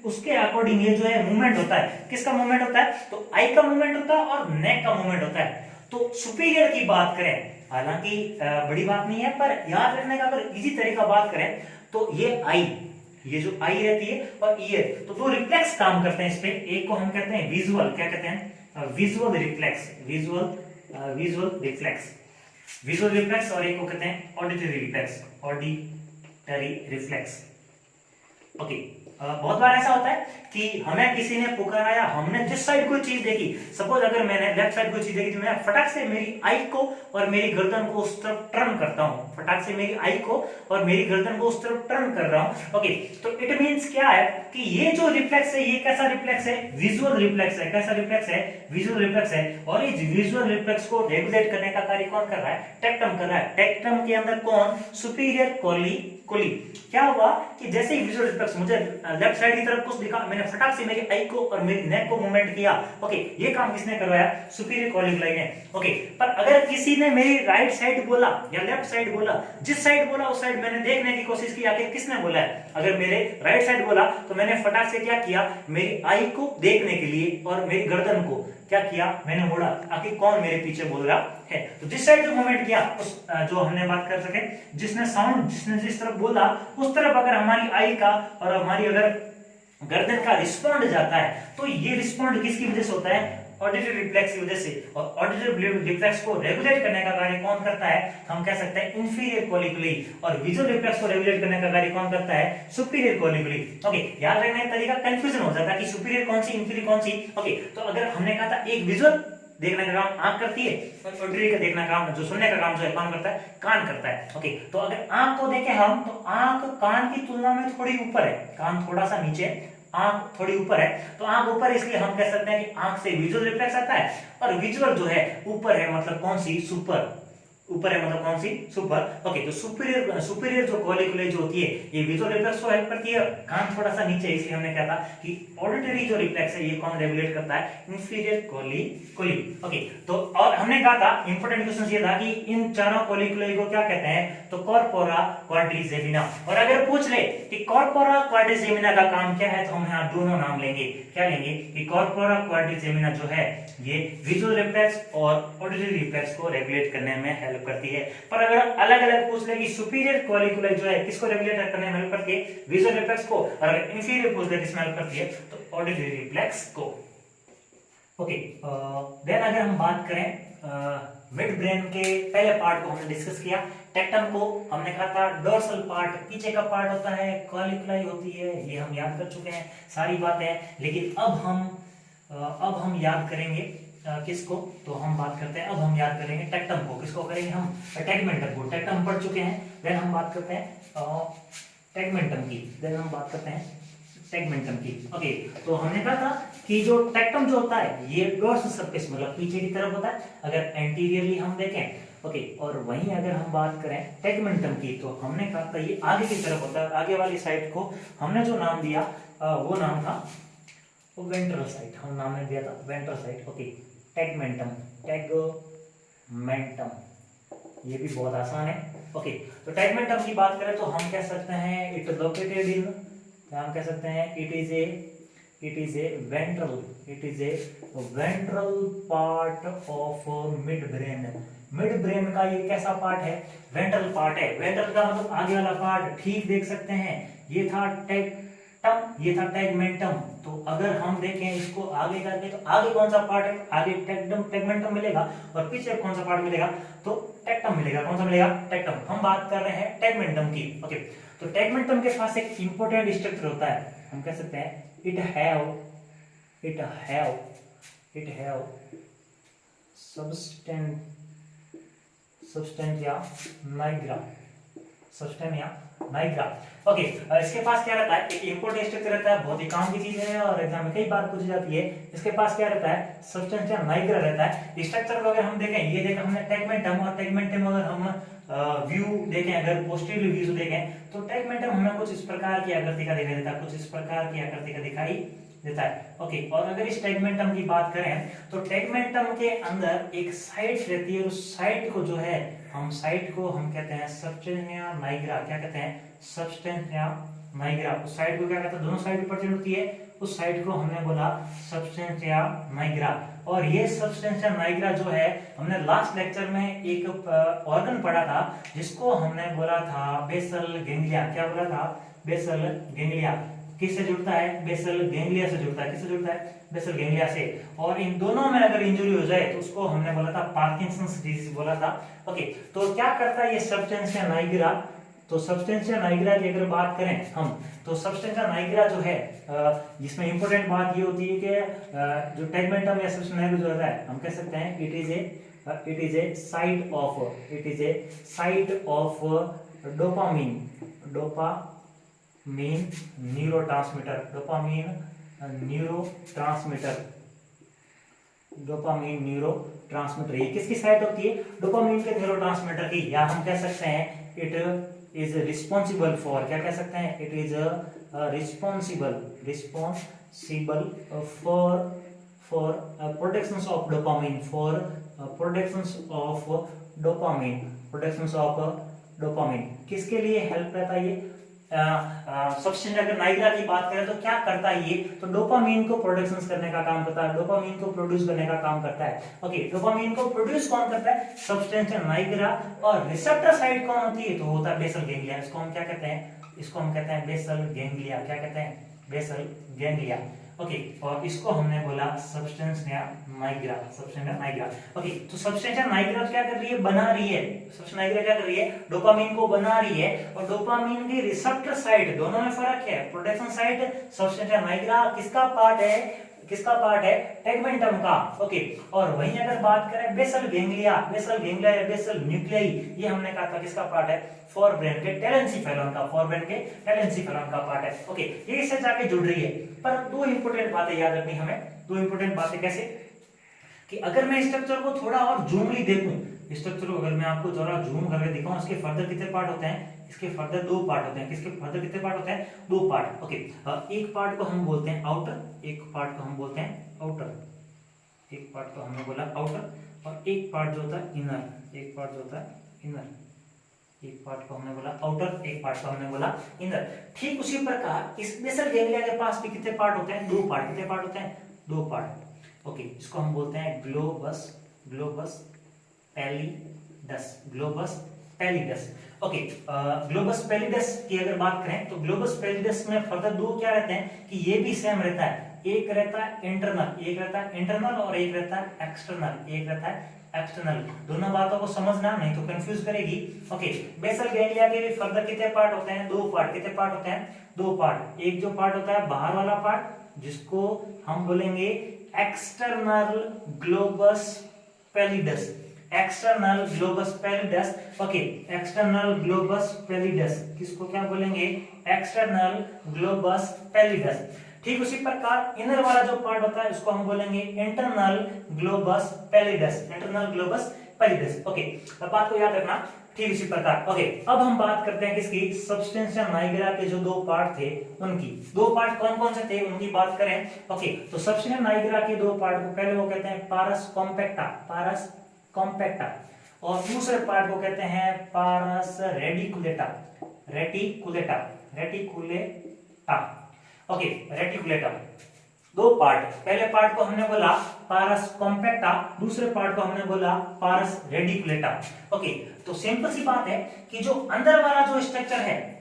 उसके अकॉर्डिंग ये जो है मूवमेंट होता है। किसका मूवमेंट होता है, तो आई का मूवमेंट होता है और नेक का मूवमेंट होता है। तो सुपीरियर की बात करें, हालांकि बड़ी बात नहीं है, पर याद रखने का अगर इजी तरीका बात करें तो ये आई, ये जो आई रहती है और ईयर, तो 2 रिफ्लेक्स काम करते हैं इस पे। एक को हम कहते हैं विजुअल, क्या कहते हैं, विजुअल रिफ्लेक्स, विजुअल रिफ्लेक्स, और एक को कहते हैं ऑडिटरी रिफ्लेक्स, ओके। बहुत बार ऐसा होता है कि हमें किसी ने पुकारा, हमने जिस साइड कोई चीज देखी, सपोज अगर मैंने लेफ्ट साइड कोई चीज देखी तो मैं फटाक से मेरी आई को और मेरी गर्दन को उस तरफ टर्न करता हूं, फटाक से मेरी आई को और मेरी गर्दन को उस तरफ टर्न कर रहा हूं। ओके, तो इट मींस क्या है कि ये जो रिफ्लेक्स है ये कैसा रिफ्लेक्स है, विजुअल रिफ्लेक्स है। कैसा रिफ्लेक्स है, विजुअल रिफ्लेक्स है। और इस विजुअल रिफ्लेक्स को रेगुलेट करने का कार्य कौन कर रहा है, टेक्टम कर रहा है। टेक्टम के अंदर कौन, सुपीरियर कोली। क्या हुआ कि जैसे ही विजुअल रिफ्लेक्स मुझे लेफ्ट साइड की तरफ कुछ दिखा, मैंने फटाक से मेरी आई को और मेरी नेक को मूवमेंट किया। ओके, ये काम किसने करवाया, सुपीरियर कोलिकुलाई ने। ओके, पर अगर किसी ने मेरी राइट साइड बोला या लेफ्ट साइड बोला, जिस साइड बोला उस साइड मैंने देखने की कोशिश की आखिर किसने बोला है। अगर मेरे राइट साइड बोला तो मैंने फटाक से क्या किया, मेरी आई को देखने के लिए और मेरी गर्दन को क्या किया, मैंने मोड़ा, आखिर कौन मेरे पीछे बोल रहा है। तो जिस साइड जो मूवमेंट किया उस जो हमने बात कर सके, जिसने साउंड जिसने जिस तरफ बोला उस तरफ अगर हमारी आई का और हमारी अगर गर्दन का रिस्पॉन्ड जाता है, तो ये रिस्पॉन्ड किसकी वजह से होता है, ऑडिटरी रिफ्लेक्स की वजह से। और ऑडिटरी रिफ्लेक्स को रेगुलेट करने का कार्य कौन करता है, हम कह सकते हैं इंफीरियर कोलिकुली। और विजुअल रिफ्लेक्स को रेगुलेट करने का कार्य कौन करता है, सुपीरियर कोलिकुली। ओके, याद रखने का तरीका कंफ्यूजन हो जाता है कि सुपीरियर कौन सी, इंफीरियर कौन सी। ओके, तो अगर हमने कहा था एक विजुअल देखने का काम आंख करती है, और ऑडिटरी का देखना काम, जो सुनने का काम जो है कौन करता है, कान करता है। ओके, तो अगर आंख को देखें हम, तो आंख कान की तुलना में थोड़ी ऊपर है, कान थोड़ा सा नीचे, आंख थोड़ी ऊपर है। तो आंख ऊपर इसलिए हम कह सकते हैं कि आंख से विजुअल रिफ्लेक्स आता है, और विजुअल जो है ऊपर है, मतलब कौन सी, सुपर, ऊपर है मतलब कौन सी, सुपर। ओके, तो सुपीरियर जो कोलिकुलाई जो होती है ये विजुअल रिफ्लेक्स को हेल्प करती है, कान थोड़ा सा नीचे, इसलिए हमने कहा था कि ऑडिटरी जो रिफ्लेक्स है ये कौन रेगुलेट करता है, इंफीरियर कोलिकुली। ओके, तो और हमने कहा था इंपॉर्टेंट क्वेश्चन ये था कि इन चारों कोलिकुलाई को क्या कहते हैं, तो कॉर्पोरा क्वाड्रिजेमिना। और अगर पूछ ले कि कॉर्पोरा क्वाड्रिजेमिना का काम क्या है, तो हम यहाँ दोनों नाम लेंगे। क्या लेंगे कि कॉर्पोरा क्वाड्रिजेमिना जो है ये विजुअल रिफ्लेक्स और ऑडिटरी रिफ्लेक्स को रेगुलेट करने में हेल्प करती है। पर अगर अलग अलग पूछ ले कि सुपीरियर कोलिकुलाई जो है किसको रेगुलेट करने में हेल्प करती है, विजुअल रिफ्लेक्स को, और अगर इंफीरियर पूछ ले किसमें हेल्प करती है, तो ऑडिटरी रिफ्लेक्स को। ओके, देन अगर हम बात करें मिड ब्रेन के पहले पार्ट को हमने डिस्कस किया, टेक्टम को हमने कहा था डोर्सल पार्ट पीछे का पार्ट होता है, कोलिकुलाई होती है, ये हम याद कर चुके हैं सारी बातें। लेकिन अब हम याद करेंगे किसको, तो हम बात करते हैं, अब हम याद करेंगे टेक्टम को। किसको करेंगे हम, टेगमेंटम को। टेक्टम पढ़ चुके हैं, देन हम बात करते हैं टेगमेंटम की, देन हम बात करते हैं टेगमेंटम की। ओके, तो हमने कहा था कि जो टेक्टम जो होता है ये डोर्सल सरफेस मतलब पीछे की तरफ होता है अगर एंटीरियरली हम देखें। ओके, और वहीं अगर हम बात करें टेगमेंटम की, तो हमने कहा था ये आगे की तरफ होता है, आगे वाली साइड को हमने जो नाम दिया वो नाम था वेंट्रल साइड, हम नाम ने दिया था ventral side. Okay, tegmentum, tegmentum, ये भी बहुत आसान है। ओके, तो टेगमेंटम की बात करें तो हम कह सकते हैं इट लोकेटेड इन, हम कह सकते हैं it is A ventral part of mid brain. Mid brain का ये कैसा पार्ट है, वेंट्रल पार्ट है। वेंट्रल का मतलब आगे वाला पार्ट, ठीक देख सकते हैं, ये था टेक्टम, ये था टेगमेंटम। तो अगर हम देखें इसको आगे करके, तो आगे कौन सा पार्ट है, आगे टेगमेंटम मिलेगा, और पीछे कौन सा पार्ट मिलेगा, तो टेक्टम मिलेगा। कौन सा मिलेगा, टेक्टम। हम बात कर रहे हैं टेगमेंटम की। ओके, तो टेगमेंटम के पास एक इंपॉर्टेंट स्ट्रक्चर होता है, हम कह सकते हैं it have substantia nigra। Okay, इसके पास क्या रहता है, एक इंपॉर्टेंट स्ट्रक्चर रहता है, बहुत ही काम की चीज है और एग्जाम में कई बार पूछी जाती है। इसके पास क्या रहता है, सब्सटेंशिया नाइग्रा रहता है। स्ट्रक्चर को अगर हम देखें, ये देखा हमने टेगमेंटम, और टेगमेंटम अगर हम व्यू देखें, अगर पोस्टीरियर व्यू देखें, तो टेगमेंटम हमें कुछ इस प्रकार की आकृति का दिखाई देता है, कुछ इस प्रकार की आकृति का दिखाई देता है। ओके, और अगर इस टेगमेंटम की बात करें तो टेगमेंटम के अंदर एक साइट रहती है, उस साइट को जो है हम कहते हैं सब्सटेंशिया नाइग्रा। क्या कहते हैं, सब्सटेंशिया नाइग्रा। उस साइड को क्या कहते हैं, दोनों साइड प्रेजेंट होती है, उस साइड को हमने बोला सब्सटेंशिया नाइग्रा। और ये सब्सटेंशिया नाइग्रा जो है, हमने लास्ट लेक्चर में एक ऑर्गन पढ़ा था जिसको हमने बोला था बेसल गैंग्लिया। क्या बोला था, बेसल गैंग्लिया। किससे जुड़ता है, बेसल गैंग्लिया से जुड़ता है। किससे जुड़ता है, बेसल गैंग्लिया से। और इन दोनों में अगर इंजरी हो जाए तो उसको हमने बोला था पार्किंसंस डिजीज बोला था। ओके, तो क्या करता है ये सब्सटेंशिया नाइग्रा, तो सब्सटेंशिया नाइग्रा की अगर बात करें हम, तो सब्सटेंशिया नाइग्रा जो है जिसमें इंपॉर्टेंट बात ये होती है कि जो टेगमेंटम या सब्सटेंशिया नाइग्रा जो होता है हम कह सकते हैं it is A site of dopamine neurotransmitter. ये किसकी साइट होती है? डोपामीन के न्यूरोट्रांसमीटर की। या हम कह सकते हैं इट इज रिस्पॉन्सिबल फॉर, क्या कह सकते हैं? It is responsible for productions of dopamine, productions of dopamine. किसके लिए हेल्प रहता है ये? सब्सटेंस अगर नाइग्रा की बात करें तो क्या करता है ये? तो डोपामीन को प्रोडक्शन करने का काम करता है, डोपामीन को प्रोड्यूस करने का काम करता है। ओके, डोपामीन को प्रोड्यूस कौन करता है? Substance nigra. और रिसेप्टर साइट कौन होती है? तो होता है बेसल गैंग्लिया। इसको हम क्या कहते हैं? इसको हम कहते हैं बेसल गैंग्लिया। क्या कहते हैं? Basal ganglia. ओके, और इसको हमने बोला substantia Niagara, substantia Niagara. Okay, तो सब्सटेंशिया नाइग्रा क्या कर रही है? बना रही है। सब्सटेंशिया नाइग्रा क्या कर रही है? डोपामीन को बना रही है। और डोपामीन की रिसेप्टर साइट, दोनों में फर्क है। प्रोडक्शन साइट सब्सटेंशिया नाइग्रा किसका पार्ट है? टेगमेंटम का। ओके, और वहीं अगर बात करें बेसल गैंग्लिया या बेसल न्यूक्लियाई, ये हमने कहा था किसका पार्ट है? फोरब्रेन के टेलेंसीफेरॉन का पार्ट है। ओके, ये इससे जाके जुड़ रही है। पर दो इंपॉर्टेंट बातें याद रखनी हमें। दो इंपॉर्टेंट बातें कैसे? कि अगर मैं स्ट्रक्चर को थोड़ा और जूमली देखूं, स्ट्रक्चर को अगर मैं आपको जरा जूम करके दिखाऊं, इसके फर्दर कितने पार्ट होते हैं? इसके फर्दर दो पार्ट होते हैं। किसके फर्दर कितने पार्ट होते हैं? दो पार्ट। ओके, एक पार्ट को हम बोलते हैं आउटर, एक पार्ट को हम बोलते हैं आउटर, एक पार्ट को हमने बोला आउटर, और एक पार्ट जो होता है इनर, एक पार्ट जो होता है इनर, एक पार्ट को हमने बोला आउटर, एक पार्ट को हमने बोला इनर। ठीक उसी प्रकार इस बेसल गैंग्लिया के पास भी कितने पार्ट होते हैं? दो पार्ट। कितने पार्ट होते हैं? दो पार्ट। ओके, इसको हम बोलते हैं globus pallidus. Okay, globus pallidus की अगर बात करें तो ग्लोबस पैलिडस में फर्दर दो क्या रहते हैं कि ये भी सेम रहता है। एक रहता है इंटरनल, और एक रहता है एक्सटर्नल। दोनों बातों को समझना, नहीं तो कंफ्यूज करेगी। ओके, बेसल गैंग्लिया के भी फर्दर कितने पार्ट होते हैं? दो पार्ट। कितने पार्ट होते हैं? दो पार्ट। एक जो पार्ट होता है बाहर वाला पार्ट, जिसको हम बोलेंगे external globus pallidus. Okay, external globus pallidus, किसको क्या बोलेंगे? External globus pallidus. ठीक उसी प्रकार इनर वाला जो पार्ट होता है उसको हम बोलेंगे इंटरनल ग्लोबस पैलिडस। ओके, अब बात को याद रखना। ठीक इसी प्रकार। ओके, अब हम बात करते हैं किसकी? सब्सटेंशिया नाइग्रा के जो दो पार्ट थे उनकी। दो पार्ट कौन कौन से थे उनकी बात करें। ओके, तो सब्सटेंशिया नाइग्रा के दो पार्ट को पहले वो कहते हैं पारस कॉम्पैक्टा, और दूसरे पार्ट को कहते हैं पारस रेटिकुलेटा। Okay, reticulata. दो पार्ट, पहले पार्ट को हमने बोला पारस कॉम्पैक्टा, दूसरे पार्ट को हमने बोला पारस रेटिकुलेटा। ओके, तो सिंपल सी बात है कि जो अंदर वाला जो स्ट्रक्चर है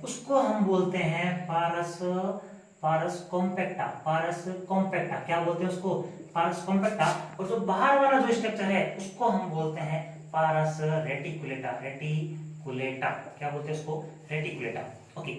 उसको हम बोलते हैं पारस कॉम्पैक्टा। क्या बोलते हैं उसको? पारस कॉम्पैक्टा। और जो बाहर वाला जो स्ट्रक्चर है उसको हम बोलते हैं पारस रेटिकुलेटा। क्या बोलते हैं उसको? रेटिकुलेटा। ओके,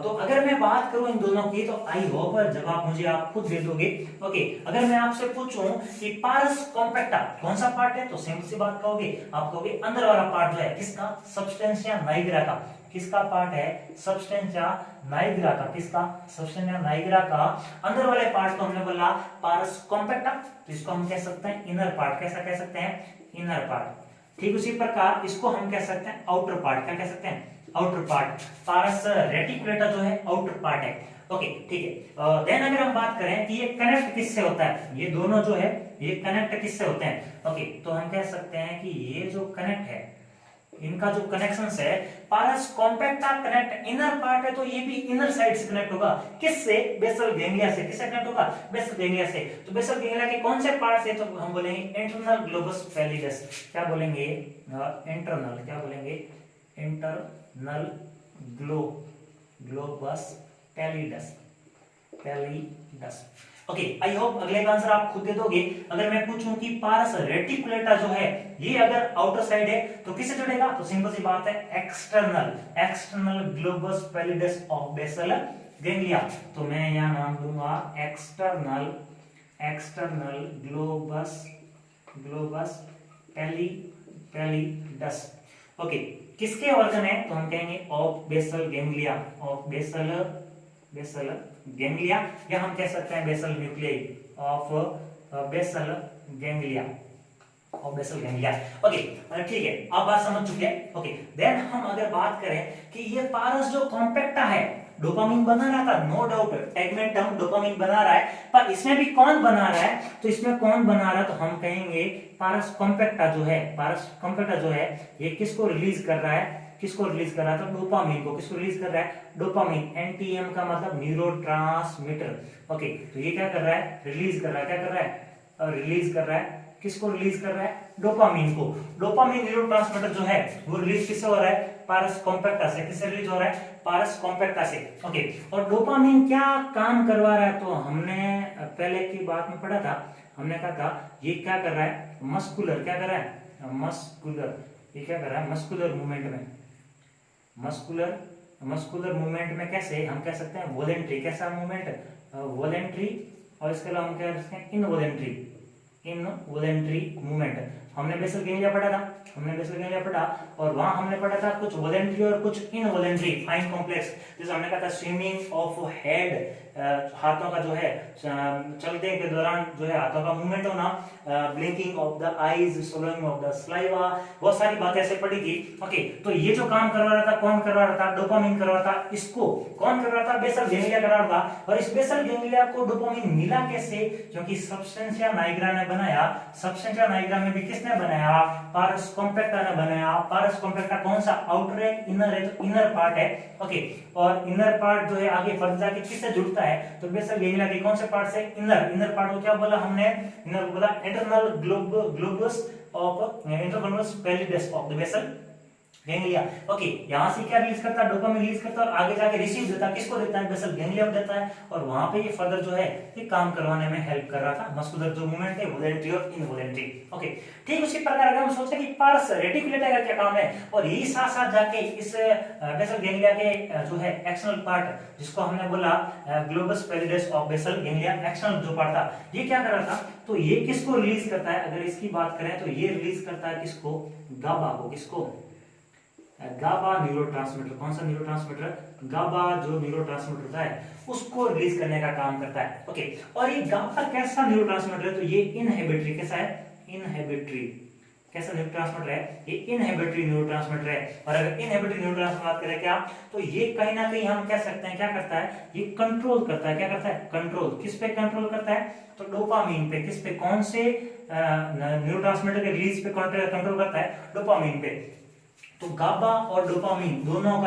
तो अगर मैं बात करूं इन दोनों की, तो आई होप जवाब मुझे आप खुद दे दोगे। ओके, अगर मैं आपसे पूछूं कि पारस कॉम्पैक्टा कौन सा पार्ट है, तो सिंपल सी बात कहोगे, आप कहोगे अंदर वाला पार्ट जो है किसका? सब्सटेंशिया नाइग्रा का। किसका पार्ट है? सब्सटेंशिया नाइग्रा का। किसका? सब्सटेंशिया नाइग्रा का अंदर वाले पार्ट को हमने बोला पारस कॉम्पैक्टा, तो इसको हम कह सकते हैं इनर पार्ट। कैसा कह सकते हैं? Inner part. ठीक उसी प्रकार इसको हम कह सकते हैं आउटर पार्ट। क्या कह सकते हैं? Outer part. पारस रेटिकुलेटा जो है आउटर पार्ट है। ओके, ठीक है। देन अगर हम बात करें कि ये कनेक्ट किससे होता है, ये दोनों जो है ये कनेक्ट किससे होते हैं? ओके, तो हम कह सकते हैं कि ये जो कनेक्ट है, इनका जो कनेक्शन है, पारस कॉम्पैक्टा कनेक्ट इनर पार्ट है, तो ये भी इनर साइड से कनेक्ट होगा। किससे? बेसल गैंग्लिया से। किससे कनेक्ट होगा? बेसल गैंग्लिया से। तो बेसल गैंग्लिया के कौन से पार्ट से? तो हम बोलेंगे इंटरनल ग्लोबस पैलिडस। क्या बोलेंगे? इंटरनल। क्या बोलेंगे? Internal globus pallidus. Okay, I hope अगले का आंसर आप खुद दे दोगे। अगर मैं पूछूं कि पारस रेटिकुलेटा जो है ये अगर आउटर साइड है तो किससे जुड़ेगा, तो सिंपल सी बात है external globus pallidus of basal ganglia. तो मैं यहां नाम दूंगा एक्सटर्नल ग्लोबस पैलिडस। ओके, किसके ऑर्गन है, तो हम कहेंगे of basal ganglia, of basal ganglia, या हम कह सकते हैं basal nuclei of basal ganglia, of basal ganglia. Okay, ठीक है, आप बात समझ चुके हैं। ओके, देन हम अगर बात करें कि ये पारस जो कॉम्पैक्टा है डोपामिन बना रहा था, नो डाउट टैगमेंटम डोपामिन बना रहा है, पर इसमें भी कौन बना रहा है, तो इसमें कौन बना रहा है, तो हम कहेंगे पारस कॉम्पैक्टा जो है ये किसको रिलीज कर रहा है, तो डोपामिन को। किसको रिलीज कर रहा है, डोपामिन, एनटीएम का मतलब न्यूरोट्रांसमीटर। ओके, तो ये क्या कर रहा है, रिलीज कर रहा है, किसको रिलीज कर रहा है, डोपामिन को। डोपामिन न्यूरोट्रांसमीटर जो है वो रिलीज किससे हो रहा है, पारस कॉम्पैक्टा से। किससे रिलीज हो रहा है, पारस कॉम्पैक्टा से। ओके, और डोपामिन क्या काम करवा रहा है, तो हमने पहले की बात में पढ़ा था, हमने कहा था ये क्या कर रहा है, मस्कुलर मूवमेंट में, मस्कुलर मूवमेंट में कैसे हम कह सकते हैं, वॉलेंट्री, कैसा मूवमेंट, वॉलेंट्री, और इसके अलावा हम क्या कह सकते हैं, इनवॉलेंट्री मूवमेंट। हमने बेसल गैंग्लिया पढ़ा, और वहां हमने पढ़ा था कुछ वॉलेंट्री और कुछ इनवॉलेंट्री फाइन कॉम्प्लेक्स। जैसे हमने कहा था स्विमिंग ऑफ हेड, हाथों का जो है चलते के दौरान जो है हाथों का मूवमेंट होना, blinking of the eyes, swallowing of the saliva, बहुत सारी बातें ऐसे पढ़ी थी। ओके, तो ये जो काम करवा रहा था, कौन करवा रहा था, डोपामिन करवा रहा था। इसको कौन करवा रहा था, बेसल गैंग्लिया करवा रहा था। और इस बेसल गैंग्लिया को डोपामिन मिला कैसे, क्योंकि सब्सटेंशिया नाइग्रा ने बनाया। सब्सटेंशिया नाइग्रा में भी किसने बनाया, पारस कॉम्पैक्टा ने बनाया। पारस कॉम्पैक्टा कौन सा, आउटर है, इनर है, तो इनर पार्ट है। ओके, और इनर पार्ट जो है आगे फर्दर जाके किससे जुड़ता है, तो बेसल गैंग्लिया के कौन से पार्ट से, इनर पार्ट को क्या बोला हमने, इनर को बोला internal globus pallidus of the basal ganglia. Okay, यहां से क्या रिलीज करता है, डोपामिन रिलीज करता है, और आगे जाके रिसीव देता है, किसको देता है, बेसल गैंग्लिया को देता है। और वहां पे ये फर्दर जो है ये काम करवाने में हेल्प कर रहा था, मस्कुलर जो मूवमेंट है, वॉलेंट्री और इनवॉलेंट्री। ओके, ठीक उसी प्रकार अगर हम सोचें कि पारस रेटिकुलेटा का क्या काम है, और यही साथ साथ जाके इस बेसल गैंग्लिया के जो है एक्सटर्नल पार्ट, जिसको हमने बोला globus pallidus of basal ganglia, external जो पार्ट था, ये क्या कर रहा था, तो ये किसको रिलीज करता है, अगर इसकी बात करें तो ये रिलीज करता है किसको, गाबा को। किसको, गाबा न्यूरोट्रांसमीटर। कौन सा न्यूरोट्रांसमीटर, गाबा जो न्यूरोट्रांसमीटर होता है उसको रिलीज करने का काम करता है। ओके, और ये गाबा कैसा न्यूरोट्रांसमीटर है, तो ये इनहिबिटरी, कैसा है, इनहिबिटरी, कैसा न्यूरोट्रांसमीटर है, ये इनहिबिटरी न्यूरोट्रांसमीटर है। और अगर इनहिबिटरी न्यूरोट्रांसमीटर बात करें क्या, तो ये कहीं ना कहीं हम कह सकते हैं क्या करता है, ये कंट्रोल करता है। क्या करता है, कंट्रोल, किस पे कंट्रोल करता है, तो डोपामिन पे। किस पे, कौन से न्यूरोट्रांसमीटर के रिलीज पे कंट्रोल करता है, डोपामिन पे। तो गाबा और डोपामिन इन दोनों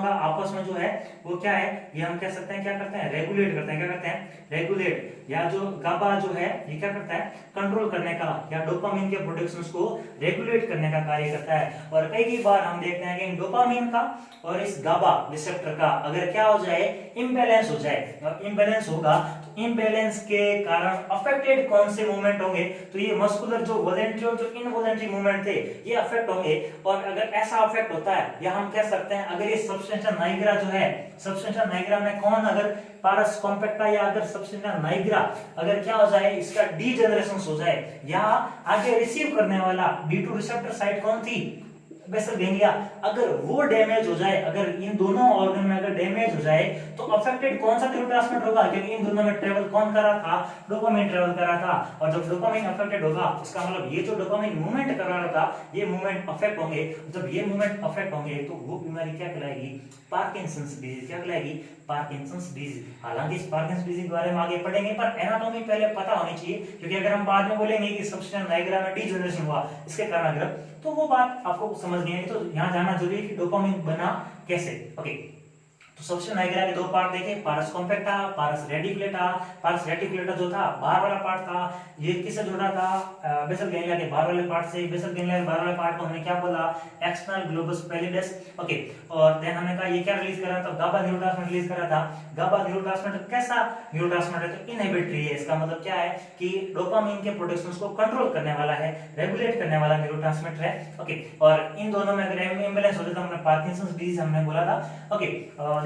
का आपस में जो है वो क्या है, ये हम कह सकते हैं क्या करते हैं, रेगुलेट करते हैं। क्या करते हैं, रेगुलेट, या जो गाबा जो है ये क्या करता है, कंट्रोल करने का, या डोपामिन के प्रोडक्शंस को रेगुलेट करने का कार्य करता है। और कई बार हम देखते हैं कि डोपामिन का और इस गाबा रिसेप्टर का अगर क्या हो जाए, इम्बैलेंस हो जाए, और इम्बैलेंस होगा तो इम्बैलेंस के कारण अफेक्टेड कौन से मूवमेंट होंगे, तो ये मस्कुलर जो वॉलेंट्री और जो इनवॉलेंट्री मूवमेंट थे ये अफेक्ट होंगे। और अगर ऐसा अफेक्ट होता है, या हम कह सकते हैं अगर ये सब्सटेंशिया नाइग्रा जो है, सब्सटेंशिया नाइग्रा में कौन, अगर पारस कॉम्पैक्टा या अगर सब्सटेंशिया नाइग्रा अगर क्या हो जाए, इसका डीजेनरेशन हो जाए, या आगे रिसीव करने वाला D2 रिसेप्टर साइट कौन थी, बेसल गैंग्लिया, अगर वो डैमेज हो जाए, अगर इन दोनों ऑर्गन में अगर डैमेज हो जाए तो अफेक्टेड कौन सा न्यूरोट्रांसमीटर होगा, क्योंकि इन दोनों में ट्रेवल कौन कर रहा था, डोपामिन ट्रेवल कर रहा था। और जब डोपामिन अफेक्टेड होगा इसका मतलब ये जो डोपामिन मूवमेंट कर रहा था ये मूवमेंट अफेक्ट होंगे। जब ये मूवमेंट अफेक्ट होंगे तो वो बीमारी क्या कहलाएगी, पार्किंसंस डिजीज। क्या कहलाएगी, पार्किंसंस डिजीज। हालांकि इस पार्किंसंस डिजीज के बारे में आगे पढ़ेंगे, पर एनाटॉमी पहले पता होनी चाहिए, क्योंकि अगर हम बाद में बोलेंगे कि सब्सटेंशिया नाइग्रा में डीजेनरेशन हुआ इसके कारण अगर, तो वो बात आपको समझ नहीं है। तो यहाँ जाना जरूरी है कि डोपामिन बना कैसे। ओके, तो सबसे नाइग्रा के दो पार्ट देखे, पारस कॉम्पैक्टा, पारस रेडिकुलेटा। पारस रेडिकुलेटा जो था बाहर वाला पार्ट था, ये किससे जुड़ा था, बेसल गैंग्लिया के बाहर वाले पार्ट से। बेसल गैंग्लिया के बाहर वाले पार्ट को हमने क्या बोला, एक्सटर्नल ग्लोबस पैलिडस। ओके, और देन हमने कहा ये क्या रिलीज कर रहा था, गाबा न्यूरोट्रांसमीटर रिलीज कर रहा था। गाबा न्यूरोट्रांसमीटर कैसा न्यूरोट्रांसमीटर, तो इनहिबिटरी है। इसका मतलब क्या है कि डोपामिन के प्रोडक्शन को कंट्रोल करने वाला है, रेगुलेट करने वाला न्यूरोट्रांसमीटर है। ओके, और इन दोनों में अगर इम्बैलेंस हो जाए तो हमने पार्किंसंस डिजीज हमने बोला था। ओके,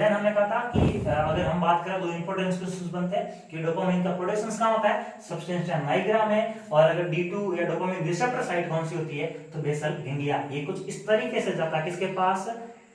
देन हमने कहा था कि अगर हम बात करें दो इंपॉर्टेंट क्वेश्चंस बनते हैं कि डोपामिन का प्रोडक्शन कहां होता है, सब्सटेंशिया निग्रा में, और अगर D2 या डोपामिन रिसेप्टर साइट कौन सी होती है, तो बेसल गैंग्लिया। ये कुछ इस तरीके से जाता है किसके पास,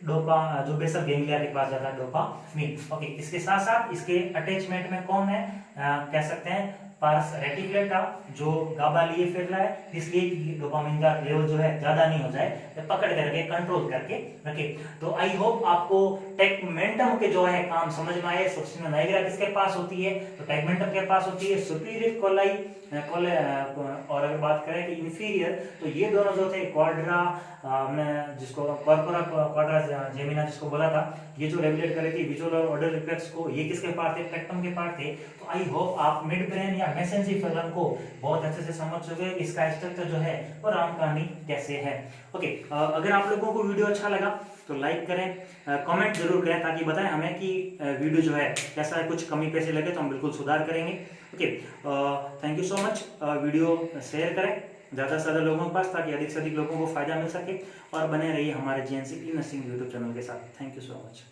डोपा जो बेसल गैंग्लिया के पास जाता है डोपामिन। ओके, इसके साथ साथ इसके अटैचमेंट में कौन है, कह सकते हैं पारस रेटिकुलेटा जो गाबा लिए फिर रहा है, इसलिए कि डोपामिन का लेवल जो है ज्यादा नहीं हो जाए, पकड़ करके कंट्रोल करके रखे। तो आई होप आपको टैगमेंटम के जो है काम समझ में आए। सब्सटेंशिया निग्रा किसके पास होती है, तो टैगमेंटम के पास होती है सुपीरियर कोलाई, और अगर बात करें कि इंफीरियर, तो ये दोनों जो थे क्वाड्रा, जिसको कॉर्पोरा क्वाड्रा जेमिना जिसको बोला था, ये जो रेगुलेट कर रही थी विजुअल और ऑडियो रिफ्लेक्स को, ये किसके पार्ट थे, टेक्टम के पार्ट थे। तो आई होप आप मिड ब्रेन या मेसेंसिफेरम को बहुत अच्छे से समझ चुके, इसका स्ट्रक्चर जो है और रामकानी कैसे है। ओके, अगर आप लोगों को वीडियो अच्छा लगा तो लाइक करें, कमेंट जरूर करें ताकि बताएं हमें कि वीडियो जो है कैसा है, कुछ कमी पैसे लगे तो हम बिल्कुल सुधार करेंगे। Okay, thank you so much. Video share करें ज़्यादा से ज़्यादा लोगों के पास ताकि अधिक से अधिक लोगों को फायदा मिल सके, और बने रहिए हमारे GNC clean nursing YouTube channel के साथ। Thank you so much.